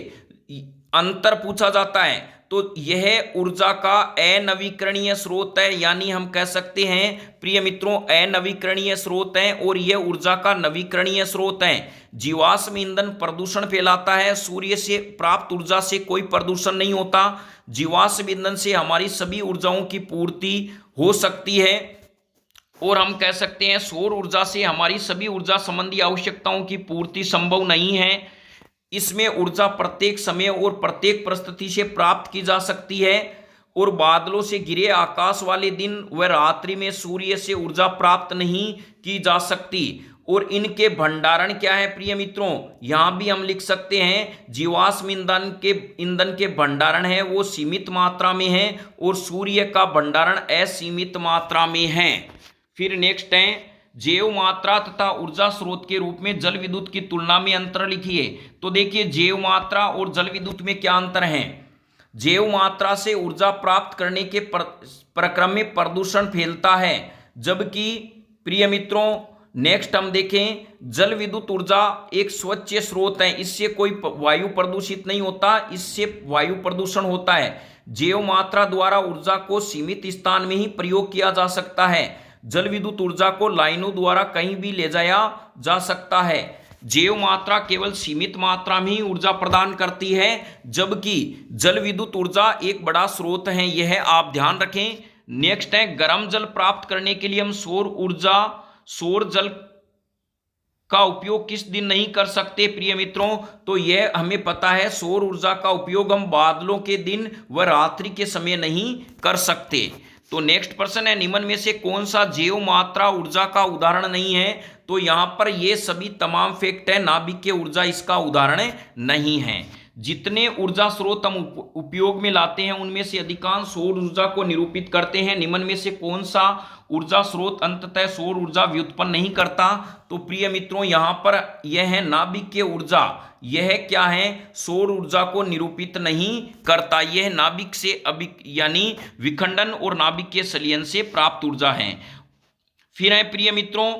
अंतर पूछा जाता है, तो यह ऊर्जा का अनवीकरणीय स्रोत है, यानी हम कह सकते हैं प्रिय मित्रों अनवीकरणीय स्रोत है, और यह ऊर्जा का नवीकरणीय स्रोत है। जीवाश्म ईंधन प्रदूषण फैलाता है, सूर्य से प्राप्त ऊर्जा से कोई प्रदूषण नहीं होता। जीवाश्म ईंधन से हमारी सभी ऊर्जाओं की पूर्ति हो सकती है, और हम कह सकते हैं सौर ऊर्जा से हमारी सभी ऊर्जा संबंधी आवश्यकताओं की पूर्ति संभव नहीं है। इसमें ऊर्जा प्रत्येक समय और प्रत्येक परिस्थिति से प्राप्त की जा सकती है, और बादलों से घिरे आकाश वाले दिन व रात्रि में सूर्य से ऊर्जा प्राप्त नहीं की जा सकती। और इनके भंडारण क्या है प्रिय मित्रों, यहां भी हम लिख सकते हैं जीवाश्म ईंधन के भंडारण है वो सीमित मात्रा में है, और सूर्य का भंडारण असीमित मात्रा में है। फिर नेक्स्ट है जैव मात्रा तथा ऊर्जा स्रोत के रूप में जल विद्युत की तुलना में अंतर लिखिए। तो देखिए जैव मात्रा और जल विद्युत में क्या अंतर है। जैव मात्रा से ऊर्जा प्राप्त करने के प्रक्रम में प्रदूषण फैलता है, जबकि प्रिय मित्रों नेक्स्ट हम देखें, जल विद्युत ऊर्जा एक स्वच्छ स्रोत है, इससे कोई वायु प्रदूषित नहीं होता, इससे वायु प्रदूषण होता है। जैव मात्रा द्वारा ऊर्जा को सीमित स्थान में ही प्रयोग किया जा सकता है। जल विद्युत ऊर्जा को लाइनों द्वारा कहीं भी ले जाया जा सकता है। जैव मात्रा केवल सीमित मात्रा में ही ऊर्जा प्रदान करती है, जबकि जल विद्युत ऊर्जा एक बड़ा स्रोत है, यह आप ध्यान रखें। नेक्स्ट है, गर्म जल प्राप्त करने के लिए हम सौर जल का उपयोग किस दिन नहीं कर सकते प्रिय मित्रों? तो यह हमें पता है, सौर ऊर्जा का उपयोग हम बादलों के दिन व रात्रि के समय नहीं कर सकते। तो नेक्स्ट प्रश्न है, निम्न में से कौन सा जैव मात्रा ऊर्जा का उदाहरण नहीं है? तो यहां पर ये सभी तमाम फैक्ट है, नाभिकीय ऊर्जा इसका उदाहरण नहीं है। जितने ऊर्जा स्रोत हम उपयोग में लाते हैं उनमें से अधिकांश सौर ऊर्जा को निरूपित करते हैं। निम्न में से कौन सा ऊर्जा स्रोत अंततः सौर ऊर्जा व्युत्पन्न नहीं करता? तो प्रिय मित्रों यहां पर यह है नाभिकीय ऊर्जा। यह क्या है? सौर ऊर्जा को निरूपित नहीं करता। यह नाभिक से यानी विखंडन और नाभिकीय संलयन से प्राप्त ऊर्जा है। फिर है प्रिय मित्रों,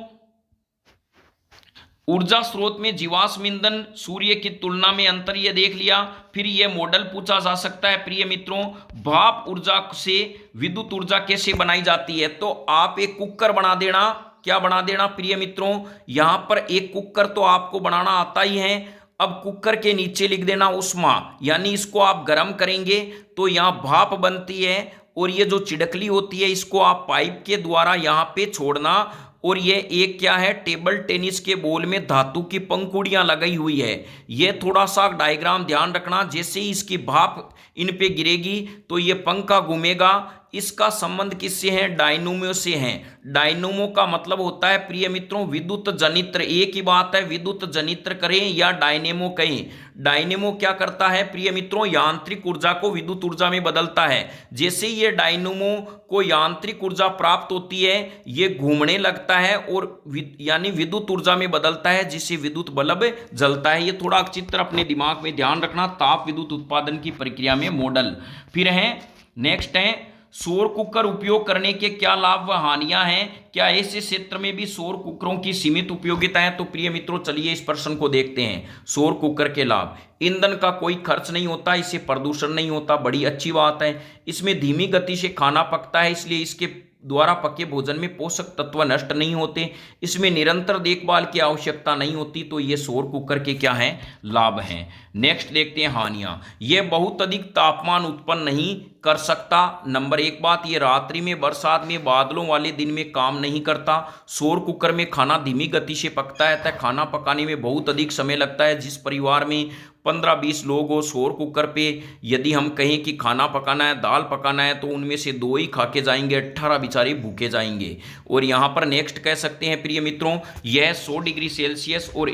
ऊर्जा स्रोत में जीवाश्म ईंधन सूर्य की तुलना में अंतर, यह देख लिया। फिर यह मॉडल पूछा जा सकता है प्रिय मित्रों, भाप ऊर्जा से विद्युत ऊर्जा कैसे बनाई जाती है? तो आप एक कुकर बना देना। क्या बना देना प्रिय मित्रों? यहां पर एक कुकर तो आपको बनाना आता ही है। अब कुकर के नीचे लिख देना उष्मा, यानी इसको आप गर्म करेंगे तो यहां भाप बनती है, और ये जो चिड़कली होती है इसको आप पाइप के द्वारा यहां पे छोड़ना। और ये एक क्या है? टेबल टेनिस के बॉल में धातु की पंखुड़ियां लगाई हुई है। ये थोड़ा सा डायग्राम ध्यान रखना, जैसे ही इसकी भाप इन पे गिरेगी तो ये पंखा घूमेगा। इसका संबंध किससे है? डायनेमो से है। डायनेमो का मतलब होता है प्रिय मित्रों विद्युत जनित्र। एक ही बात है, विद्युत जनित्र करें या डायनेमो कहें। डायनेमो क्या करता है प्रिय मित्रों? यांत्रिक ऊर्जा को विद्युत ऊर्जा में बदलता है। जैसे ही ये डायनेमो को यांत्रिक ऊर्जा प्राप्त होती है, ये घूमने लगता है और यानी विद्युत ऊर्जा में बदलता है, जिससे विद्युत बल्ब जलता है। ये थोड़ा चित्र अपने दिमाग में ध्यान रखना। ताप विद्युत उत्पादन की प्रक्रिया में मॉडल। फिर है नेक्स्ट है, सौर कुकर उपयोग करने के क्या लाभ व हानियां हैं? क्या ऐसे क्षेत्र में भी सौर कुकरों की सीमित उपयोगिता है? तो प्रिय मित्रों चलिए इस प्रश्न को देखते हैं। सौर कुकर के लाभ, ईंधन का कोई खर्च नहीं होता, इससे प्रदूषण नहीं होता, बड़ी अच्छी बात है। इसमें धीमी गति से खाना पकता है, इसलिए इसके द्वारा पके भोजन में पोषक तत्व नष्ट नहीं होते। इसमें निरंतर देखभाल की आवश्यकता नहीं होती। तो ये सौर कुकर के क्या हैं? लाभ हैं। नेक्स्ट देखते हैं हानियां। ये बहुत अधिक तापमान उत्पन्न नहीं कर सकता। नंबर एक बात, ये रात्रि में, बरसात में, बादलों वाले दिन में काम नहीं करता। सौर कुकर में खाना धीमी गति से पकता है, तथा खाना पकाने में बहुत अधिक समय लगता है। जिस परिवार में 15-20 लोग हो, सौर कुकर पे यदि हम कहें कि खाना पकाना है, दाल पकाना है, तो उनमें से 2 ही खा के जाएंगे, 18 बेचारे भूखे जाएंगे। और यहाँ पर नेक्स्ट कह सकते हैं प्रिय मित्रों, यह 100 डिग्री सेल्सियस और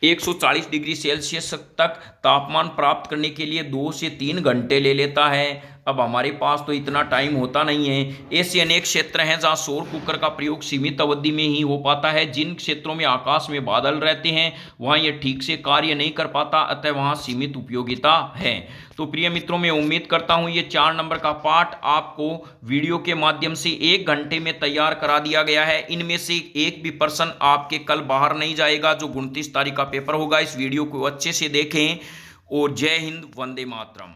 140 डिग्री सेल्सियस तक तापमान प्राप्त करने के लिए 2 से 3 घंटे ले लेता है। अब हमारे पास तो इतना टाइम होता नहीं है। ऐसे अनेक क्षेत्र हैं जहां सौर कुकर का प्रयोग सीमित अवधि में ही हो पाता है। जिन क्षेत्रों में आकाश में बादल रहते हैं वहां यह ठीक से कार्य नहीं कर पाता, अतः वहां सीमित उपयोगिता है। तो प्रिय मित्रों, मैं उम्मीद करता हूं ये 4 नंबर का पाठ आपको वीडियो के माध्यम से 1 घंटे में तैयार करा दिया गया है। इनमें से एक भी प्रश्न आपके कल बाहर नहीं जाएगा, जो 29 तारीख का पेपर होगा। इस वीडियो को अच्छे से देखें और जय हिंद, वंदे मातरम।